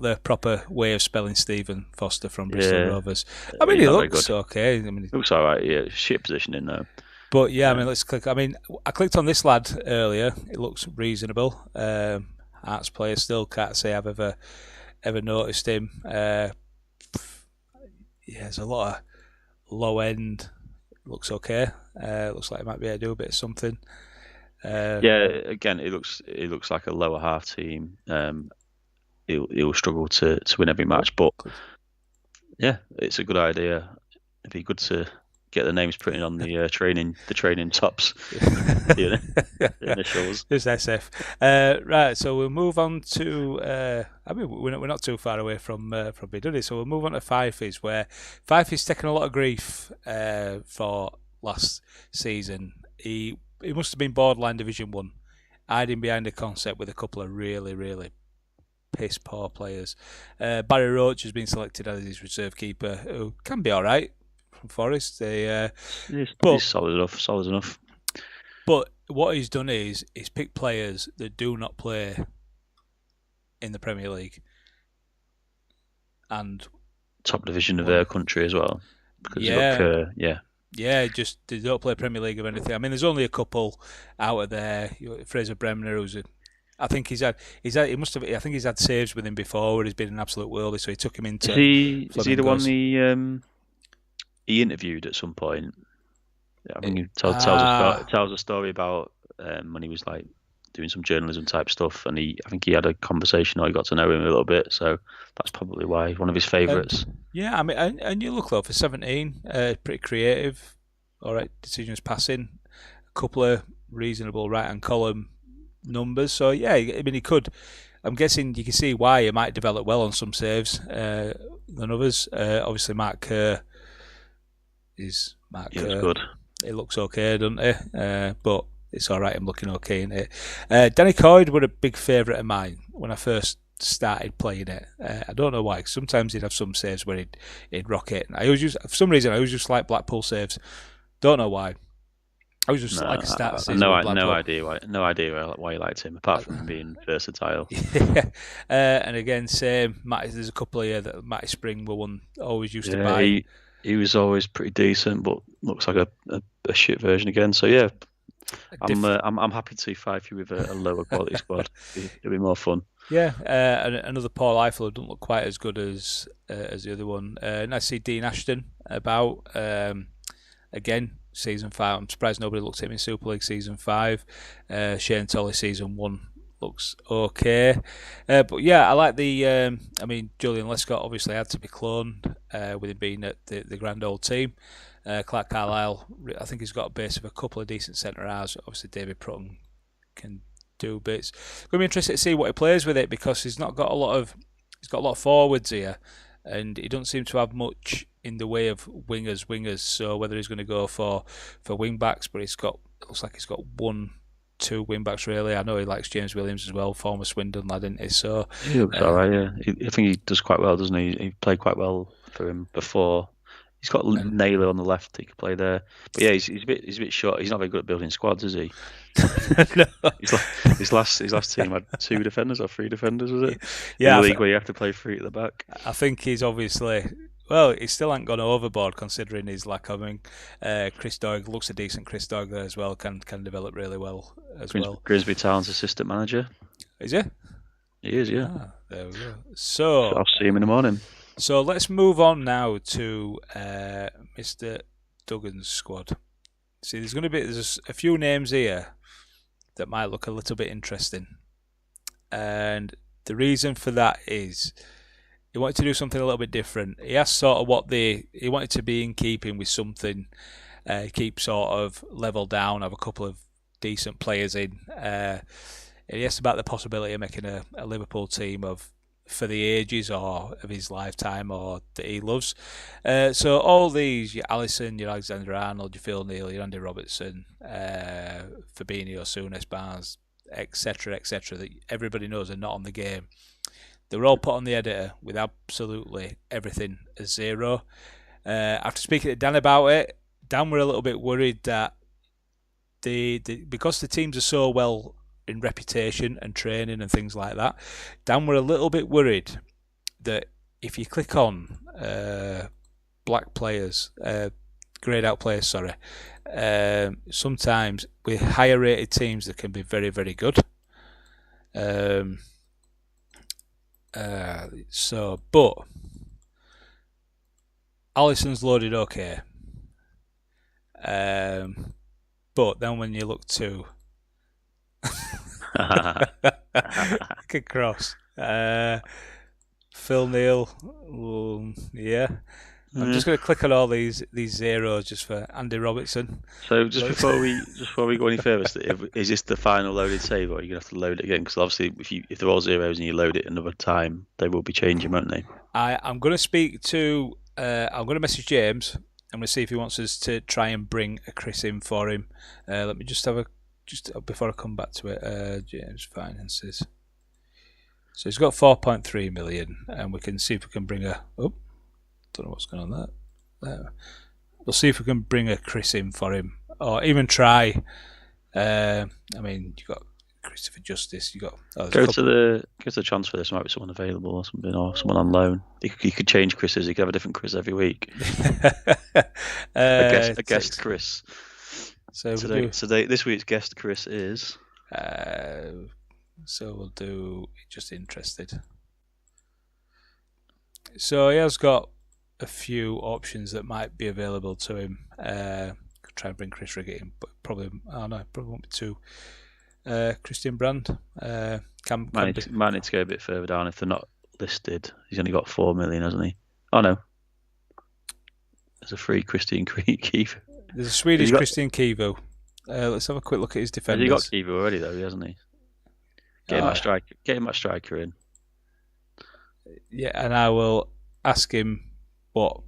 the proper way of spelling Stephen Foster from Bristol Rovers. I mean, he looks okay. I mean,
he looks all right. Yeah, shit positioning though.
But yeah, I mean, let's click. I mean, I clicked on this lad earlier. It looks reasonable. Arts player, still can't say I've ever noticed him. Yeah, there's a lot of low end. Looks okay. Looks like he might be able to do a bit of something.
Yeah, again, it looks like a lower half team. He'll struggle to win every match, but yeah, it's a good idea. It'd be good to get the names printed on the training tops, the initials.
There's SF. Right, so we'll move on to. I mean, we're not too far away from Biduddy, so we'll move on to Fifey's, where Fifey's taken a lot of grief for last season. He must have been borderline Division 1, hiding behind a concept with a couple of really, really piss poor players. Barry Roach has been selected as his reserve keeper, who can be all right from Forest.
He's solid enough.
But what he's done is he's picked players that do not play in the Premier League and
top division of their country as well. Because
just they don't play Premier League or anything. I mean, there's only a couple out of there. Fraser Bremner, I think he's had saves with him before where he's been an absolute worldie, so he took him into.
Is he the one he interviewed at some point? I think he tells a story about when he was like doing some journalism type stuff, and I think he had a conversation, or he got to know him a little bit, so that's probably why he's one of his favourites.
Yeah, I mean, and you look though for 17, pretty creative, all right, decisions passing, a couple of reasonable right hand column numbers. So yeah, I mean, he could. I'm guessing you can see why he might develop well on some saves than others. Obviously, Mark Kerr is
good.
It looks okay, doesn't it? But it's all right. I'm looking okay in it. Danny Coyd were a big favourite of mine when I first started playing it. I don't know why. Sometimes he'd have some saves where he'd rock it. And for some reason, I always just like Blackpool saves. Don't know why. I was just like a start season.
No idea why you liked him, apart from him being versatile.
Yeah. And again, same. There's a couple of here that Matty Spring were one always used to buy.
He was always pretty decent, but looks like a shit version again. So yeah, I'm happy to see Fifey with a lower quality squad. It'll be more fun.
Yeah, and another Paul Eiffel who doesn't look quite as good as the other one. And I see Dean Ashton about again season 5. I'm surprised nobody looked at him in Super League season 5. Shane Tolley season 1 looks okay. But yeah, I like the. I mean, Julian Lescott obviously had to be cloned with him being at the grand old team. Clark Carlisle, I think he's got a base of a couple of decent centre halves. Obviously, David Prutton can do bits. Going to be interested to see what he plays with it because he's not got a lot of. He's got a lot of forwards here, and he doesn't seem to have much in the way of wingers. So whether he's going to go for wing backs, but it looks like he's got one, two wing backs really. I know he likes James Williams as well, former Swindon lad, isn't he? So
He looks all right. Yeah, I think he does quite well, doesn't he? He played quite well for him before. He's got Naylor on the left. He could play there, but yeah, he's a bit short. He's not very good at building squads, is he?
no.
His last team had 2 defenders or 3 defenders, was it?
Yeah,
in the league where you have to play 3 at the back.
I think he's obviously. Well, he still ain't gone overboard considering his lack. I mean, Chris Doig looks a decent Chris Doig there as well. Can develop really well as well.
Grimsby Town's assistant manager.
Is he?
He is, yeah.
There we go. So
I'll see him in the morning.
So let's move on now to Mr. Duggan's squad. See, there's a few names here that might look a little bit interesting, and the reason for that is he wanted to do something a little bit different. He asked sort of he wanted to be in keeping with something, keep sort of level down, have a couple of decent players in. And he asked about the possibility of making a Liverpool team for the ages or of his lifetime or that he loves. So all these, your Alisson, your Alexander Arnold, your Phil Neal, your Andy Robertson, Fabinho, Souness, Barnes, etc., that everybody knows are not on the game. They were all put on the editor with absolutely everything as 0. After speaking to Dan about it, Dan were a little bit worried that because the teams are so well in reputation and training and things like that, Dan were a little bit worried that if you click on black players, greyed out players, sometimes with higher rated teams that can be very, very good. But Alisson's loaded okay. But then when you look to Good cross. Phil Neal, yeah. I'm just going to click on all these zeros just for Andy Robertson.
So before we go any further, is this the final loaded save, or are you going to have to load it again? Because obviously, if they're all zeros and you load it another time, they will be changing, won't they?
I'm going to speak to. I'm going to message James. I'm going to see if he wants us to try and bring a Chris in for him. Let me just have before I come back to it. James finances. So he's got 4.3 million, and we can see if we can bring a. Oh, don't know what's going on there. We'll see if we can bring a Chris in for him, or even try. I mean, you got Christopher Justice. You got
go to the transfer. There might be someone available or something, or someone on loan. You could change Chris's. You could have a different Chris every week. a guest Chris. So this week's guest Chris is.
So we'll do just interested. So he has got a few options that might be available to him. Could try and bring Chris Riggett in, but probably won't be too. Christian Brand
might need to go a bit further down if they're not listed. He's only got 4 million, hasn't he? Oh no, there's a free Christian Kivu.
There's a Swedish Christian Kivu. Let's have a quick look at his defenders.
Has he got Kivu already though, hasn't he? Get him that striker in.
Yeah, and I will ask him what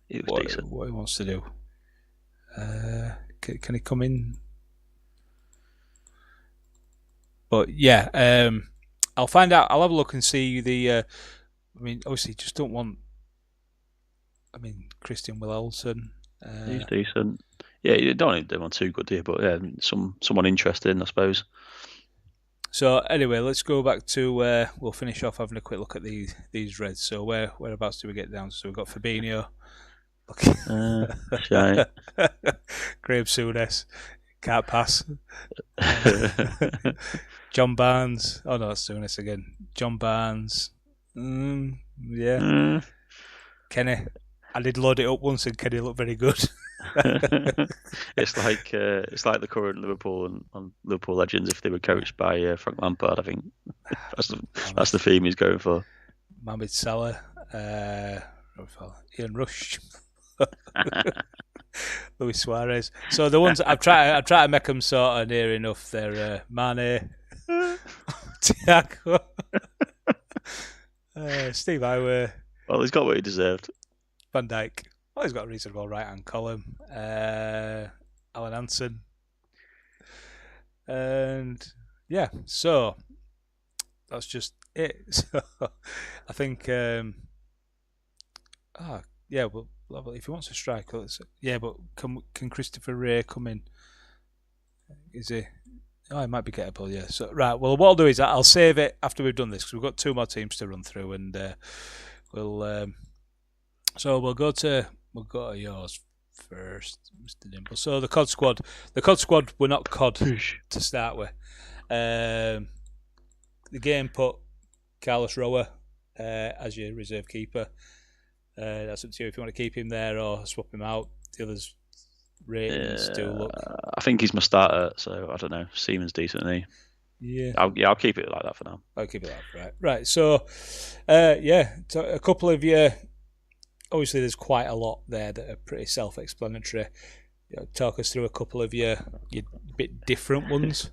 he
wants to do. Can he come in? But yeah, I'll find out. I'll have a look and see the. I mean, obviously, just don't want. I mean, Christian Wilhelmsen.
He's decent. Yeah, you don't need them on too good, do you? But yeah, someone interested in, I suppose.
So anyway, let's go back to. We'll finish off having a quick look at these Reds. So whereabouts do we get down? So we've got Fabinho.
Right.
Graham Souness. Can't pass. John Barnes. Oh no, that's Souness again. John Barnes. Yeah. Kenny. I did load it up once and Kenny looked very good.
It's like the current Liverpool and Liverpool legends if they were coached by Frank Lampard. I think that's the theme he's going for.
Mohamed Salah, Ian Rush, Luis Suarez. So the ones I've tried to make them sort of near enough. They're Mane, Thiago, Steve Iwer,
Well, he's got what he deserved.
Van Dijk. Well, he's got a reasonable right hand column. Alan Hansen, and yeah. So that's just it. So I think, yeah. Well, if he wants to strike, yeah. But can Christopher Ray come in? Is he? Oh, he might be gettable. Yeah. So right. Well, what I'll do is I'll save it after we've done this because we've got 2 more teams to run through, and we'll. So we'll go to yours first, Mr. Dimple. So the COD squad. The COD squad were not COD to start with. The game put Carlos Roa as your reserve keeper. That's up to you if you want to keep him there or swap him out. The others ratings do look.
I think he's my starter, so I don't know. Seaman's decent, isn't he?
Yeah.
I'll keep it like that for now.
I'll keep it like right. So, a couple of you. Obviously, there's quite a lot there that are pretty self-explanatory. Talk us through a couple of your bit different ones.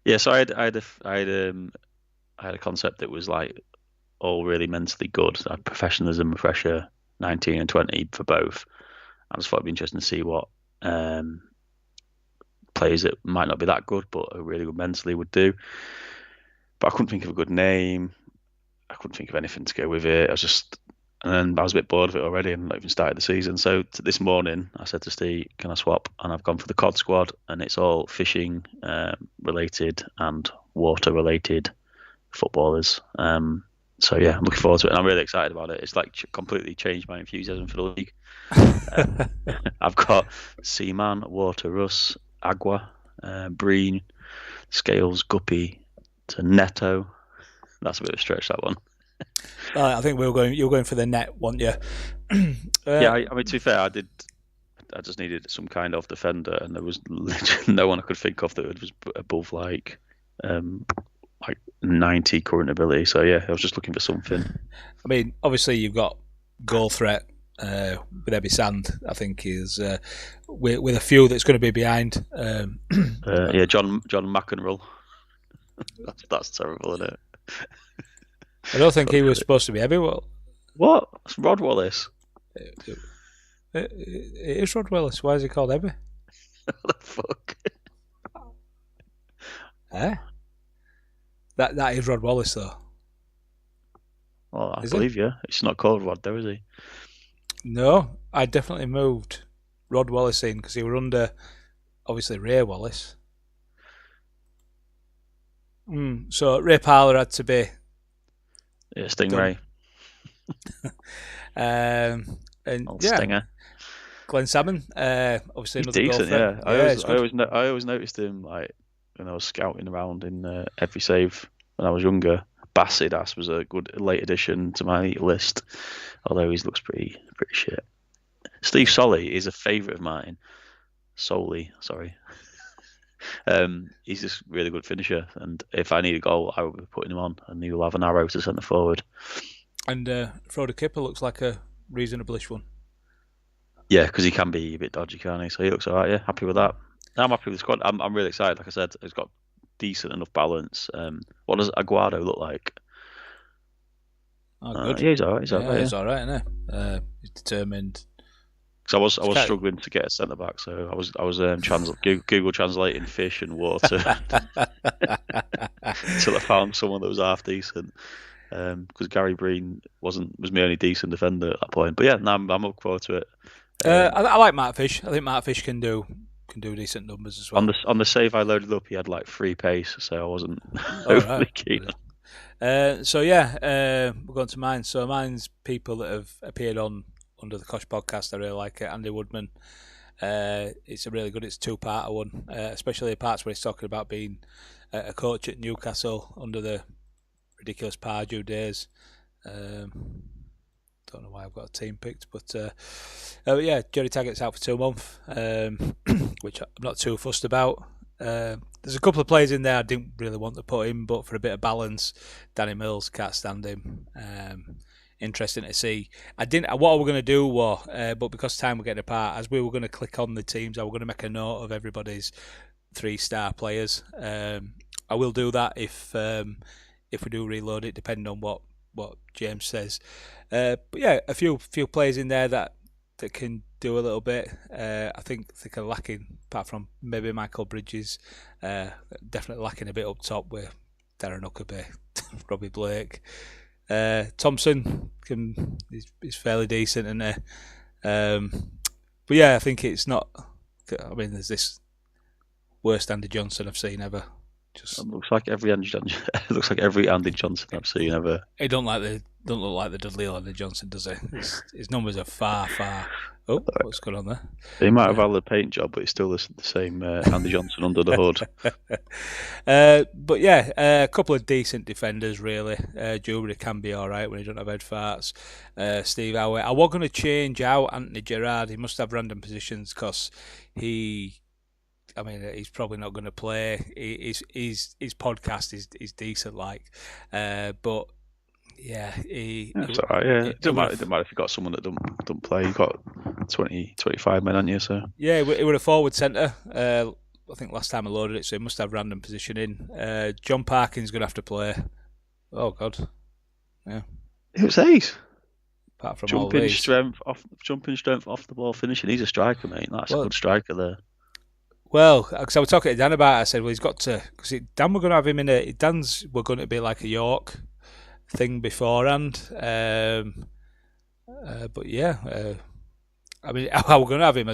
Yeah, so I had a concept that was like all really mentally good. So professionalism, refresher, 19 and 20 for both. I just thought it'd be interesting to see what players that might not be that good but are really good mentally would do. But I couldn't think of a good name. I couldn't think of anything to go with it. And I was a bit bored of it already and not even started the season. So this morning I said to Steve, can I swap? And I've gone for the COD squad, and it's all fishing related and water related footballers. So yeah, I'm looking forward to it, and I'm really excited about it. It's like completely changed my enthusiasm for the league. I've got Seaman, Water, Russ, Agua, Breen, Scales, Guppy, to Neto. That's a bit of a stretch, that one.
I think you're going for the net, weren't you?
Yeah, I mean, to be fair, I just needed some kind of defender, and there was literally no one I could think of that was above like 90 current ability. So yeah, I was just looking for something.
I mean, obviously you've got goal threat with Ebby Sand. I think is with a few that's going to be behind.
Yeah, John McEnroe. That's terrible, isn't it?
I don't think he was supposed to be Ebby.
What? It's Rod Wallace.
It is Rod Wallace. Why is he called Ebby?
What the fuck?
That is Rod Wallace, though.
Well, I believe you. It's not called Rod, though, is he?
No, I definitely moved Rod Wallace in because he were under, obviously, Ray Wallace. So Ray Parlour had to be.
Yeah, Stingray.
And
Stinger.
Glenn Salmon, obviously
he's
another
decent.
goal
Yeah, I always noticed him like when I was scouting around in every save when I was younger. Bassidas was a good late addition to my list, although he looks pretty shit. Steve Solly is a favourite of mine. Solly, sorry. He's just a really good finisher, and if I need a goal, I will be putting him on, and he'll have an arrow to centre forward.
And Frode Kipper looks like a reasonable-ish one.
Yeah, because he can be a bit dodgy, can't he? So he looks alright. Yeah, happy with that. I'm happy with the squad. I'm really excited. Like I said, it's got decent enough balance. What does Aguado look like?
Oh, good.
Yeah, he's alright. He's
alright, isn't he? He's determined.
Because I was struggling to get a centre back, so I was Google translating fish and water until I found someone that was half decent. Because Gary Breen was my only decent defender at that point. But yeah, I'm looking forward to it.
I like Matt Fish. I think Matt Fish can do decent numbers as well.
On the save I loaded up, he had like 3 pace, so I wasn't overly keen.
So yeah, we're going to mine. So mine's people that have appeared under the Kosh podcast. I really like it. Andy Woodman. It's a really good. It's a 2-parter one, especially the parts where he's talking about being a coach at Newcastle under the ridiculous Pardew days. don't know why I've got a team picked, but yeah, Jerry Taggart's out for 2 months, which I'm not too fussed about. There's a couple of players in there I didn't really want to put in, but for a bit of balance, Danny Mills, can't stand him. Interesting to see. I didn't. What I was going to do was, but because time were getting apart, as we were going to click on the teams, I was going to make a note of everybody's 3-star players. I will do that if we do reload it, depending on what James says. But yeah, a few players in there that can do a little bit. I think are lacking, apart from maybe Michael Bridges, definitely lacking a bit up top with Darren Huckabee, Robbie Blake. Thompson is fairly decent, and but yeah, I think it's not. I mean, there's this worst Andy Johnson I've seen ever.
Just it looks like every Andy Johnson. It looks like every Andy Johnson I've seen ever.
He don't look like the Dudley Andy Johnson, does he? His numbers are far. Oh, what's going on there?
He might have had a paint job, but he's still the same Andy Johnson under the hood.
But yeah, a couple of decent defenders, really. Jewelry can be all right when he don't have head farts. Steve Howe. I was going to change out Anthony Gerrard. He must have random positions because he's probably not going to play. His podcast is decent, but yeah,
that's all right. Yeah, it doesn't matter if you got someone that don't play. You've got 20, 25 men, haven't you? So
yeah, it was a forward centre. I think last time I loaded it, so he must have random positioning. John Parkin's going to have to play. Oh God, yeah.
Who says?
Apart from
jumping strength off the ball finishing. He's a striker, mate. That's a good striker there.
Well, because I was talking to Dan about it, I said, well, he's got to, because Dan we're going to have him Dan's we're going to be like a York thing beforehand. But yeah, I mean, we're going to have him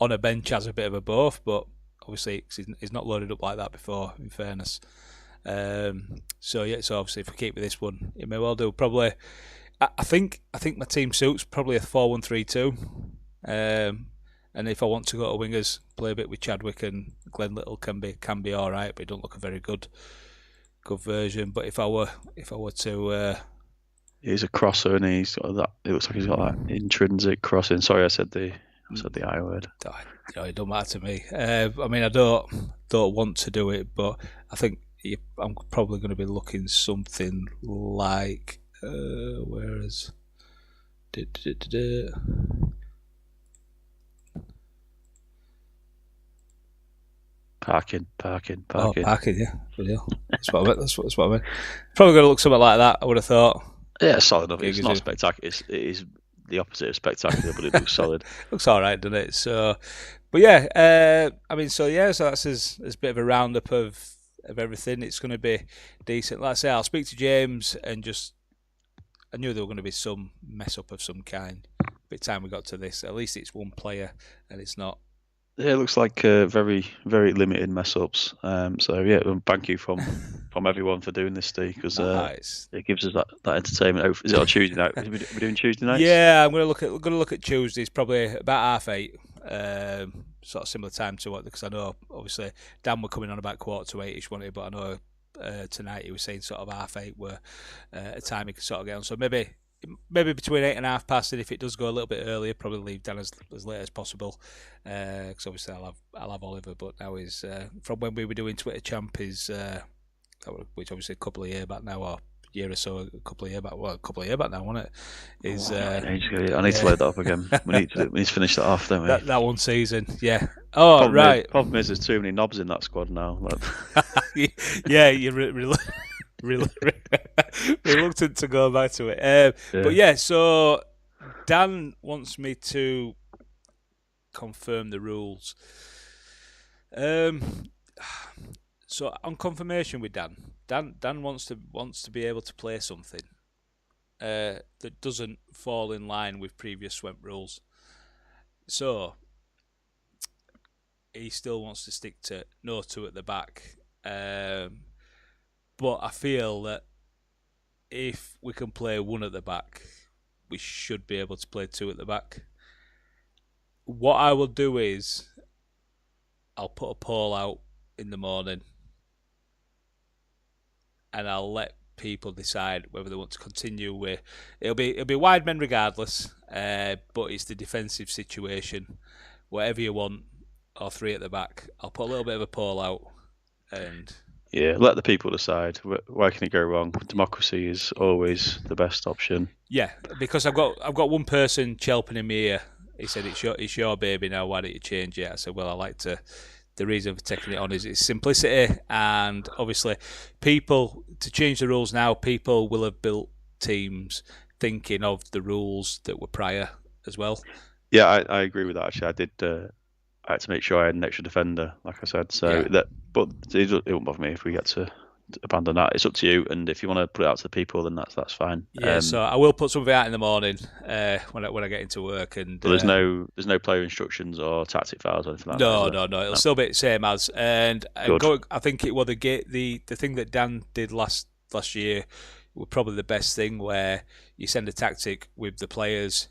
on a bench as a bit of a both, but obviously he's not loaded up like that before, in fairness. So yeah, so obviously if we keep with this one, it may well do. Probably, I think my team suits probably a 4-1-3-2. And if I want to go to wingers, play a bit with Chadwick and Glenn Little can be all right, but he don't look a very good version. But if I were to,
he's a crosser, and he's got that. It looks like he's got that intrinsic crossing. Sorry, I said the I word.
It don't matter to me. I mean, I don't want to do it, but I think I'm probably going to be looking something like whereas.
Parking.
Oh, parking, yeah. That's what I meant. That's what I meant. Probably going to look something like that, I would have thought.
Yeah, solid enough. It's not spectacular. It is the opposite of spectacular, but it looks solid.
Looks all right, doesn't it? So, but yeah, I mean, so that's as a bit of a roundup of everything. It's going to be decent. Like I say, I'll speak to James and I knew there were going to be some mess up of some kind. By the time we got to this, at least it's one player and it's not.
Yeah, it looks like very, very limited mess ups. So yeah, thank you from everyone for doing this, Steve, because it gives us that entertainment. Is it on Tuesday night? Are we doing Tuesday nights?
Yeah, I'm going to look at Tuesdays, probably about 8:30, sort of similar time to what, because I know obviously Dan were coming on about 7:45ish, wasn't he? But I know tonight he was saying sort of 8:30 were a time he could sort of get on. So maybe between 8 and 8:30, and if it does go a little bit earlier, probably leave Dan as late as possible. Because obviously I'll have Oliver, but now he's from when we were doing Twitter Champ is which obviously a couple of years back now, or year or so, a couple of years back now, wasn't it? Is
I need to load that up again. We need to finish that off, don't we?
That one season, yeah. Oh, right.
Problem is, there's too many knobs in that squad now.
Yeah, you're reluctant to go back to it. But yeah, so Dan wants me to confirm the rules. So on confirmation with Dan wants to be able to play something that doesn't fall in line with previous Swemp rules. So he still wants to stick to no 2 at the back. But I feel that if we can play 1 at the back, we should be able to play 2 at the back. What I will do is I'll put a poll out in the morning and I'll let people decide whether they want to continue with. It'll be wide men regardless, but it's the defensive situation. Whatever you want, or three at the back. I'll put a little bit of a poll out, and
Yeah, let the people decide. Where can it go wrong? Democracy is always the best option.
yeah, because I've got one person chelping in my ear. He said it's your baby now. Why don't you change it? I said, well, I like to. The reason for taking it on is its simplicity, and obviously, people to change the rules now. People will have built teams thinking of the rules that were prior as well.
Yeah, I agree with that. Actually, I had to make sure I had an extra defender, like I said. So
Yeah.
but it won't bother me if we get to abandon that. It's up to you, and if you want to put it out to the people, then that's fine.
Yeah, so I will put something out in the morning when I get into work, and
But there's no player instructions or tactic files or anything like
no,
that.
no, it'll still be the same as. And
Good.
I think it was the thing that Dan did last year was probably the best thing, where you send a tactic with the players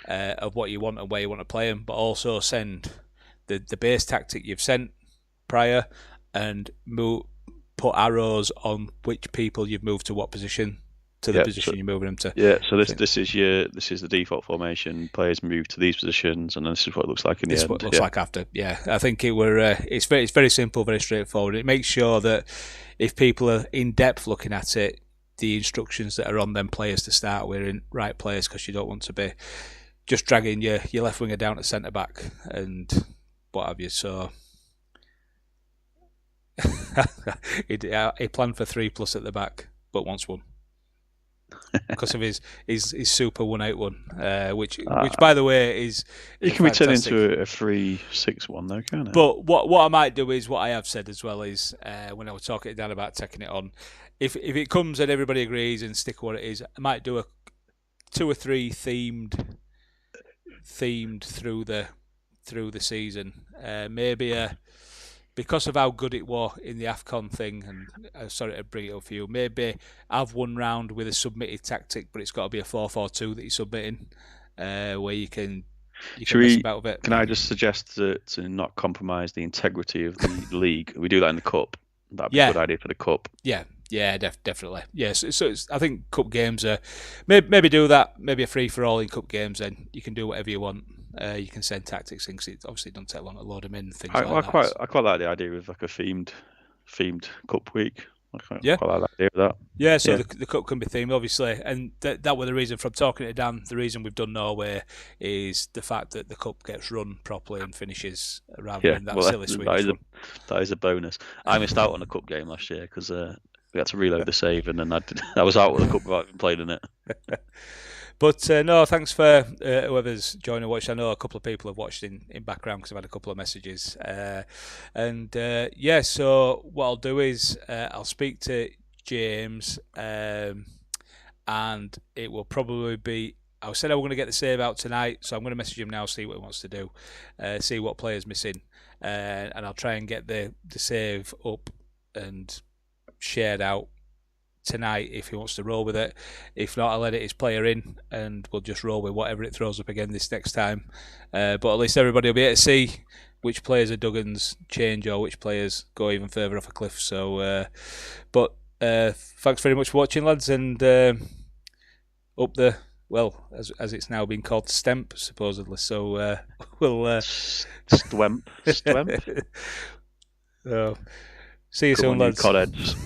of what you want and where you want to play them, but also send the base tactic you've sent prior, and put arrows on which people you've moved to what position, to the position you're moving them to.
Yeah, so this is the default formation. Players move to these positions, and then this is what it looks like in the end.
This is what it looks like after. Yeah, I think it's very simple, very straightforward. It makes sure that if people are in depth looking at it, the instructions that are on them players to start with are in right players, because you don't want to be just dragging your left winger down to centre back and what have you. So he planned for 3+ at the back, but wants one because of his super 181, which by the way is
it can be turned into a 3-6-1 though, can't it?
But what I might do is what I have said as well is when I was talking to Dan about taking it on, if it comes and everybody agrees and stick what it is, I might do a 2 or 3 themed through the season. Maybe because of how good it was in the AFCON thing, and sorry to bring it up for you, maybe have one round with a submitted tactic, but it's got to be a 4-4-2 that you're submitting, where you can mess about with it.
Can I just suggest to not compromise the integrity of the league? We do that in the cup. That'd be a good idea for the cup.
Yeah, definitely. Yes, so I think cup games are maybe do that. Maybe a free for all in cup games. Then you can do whatever you want. You can send tactics in, because it obviously doesn't take long to load them in.
I quite like the idea of like a themed cup week. I quite like the idea of that.
Yeah, so the cup can be themed, obviously, and that was the reason from talking to Dan. The reason we've done Norway is the fact that the cup gets run properly and finishes rather than that silly Swedish one.
That is a bonus. I missed out on a cup game last year because we had to reload the save, and then I was out with the cup without even playing in it.
But no, thanks for whoever's joined and watched. I know a couple of people have watched in background because I've had a couple of messages. So what I'll do is I'll speak to James, and it will probably be. I said I was going to get the save out tonight, so I'm going to message him now, see what he wants to do, see what player's missing, and I'll try and get the save up and shared out tonight if he wants to roll with it. If not, I'll edit his player in and we'll just roll with whatever it throws up again this next time. But at least everybody will be able to see which players are Duggan's change or which players go even further off a cliff. So, thanks very much for watching, lads, and up the as it's now been called, Stemp supposedly. So we'll
Stwemp.
So see you soon, lads.
Codheads.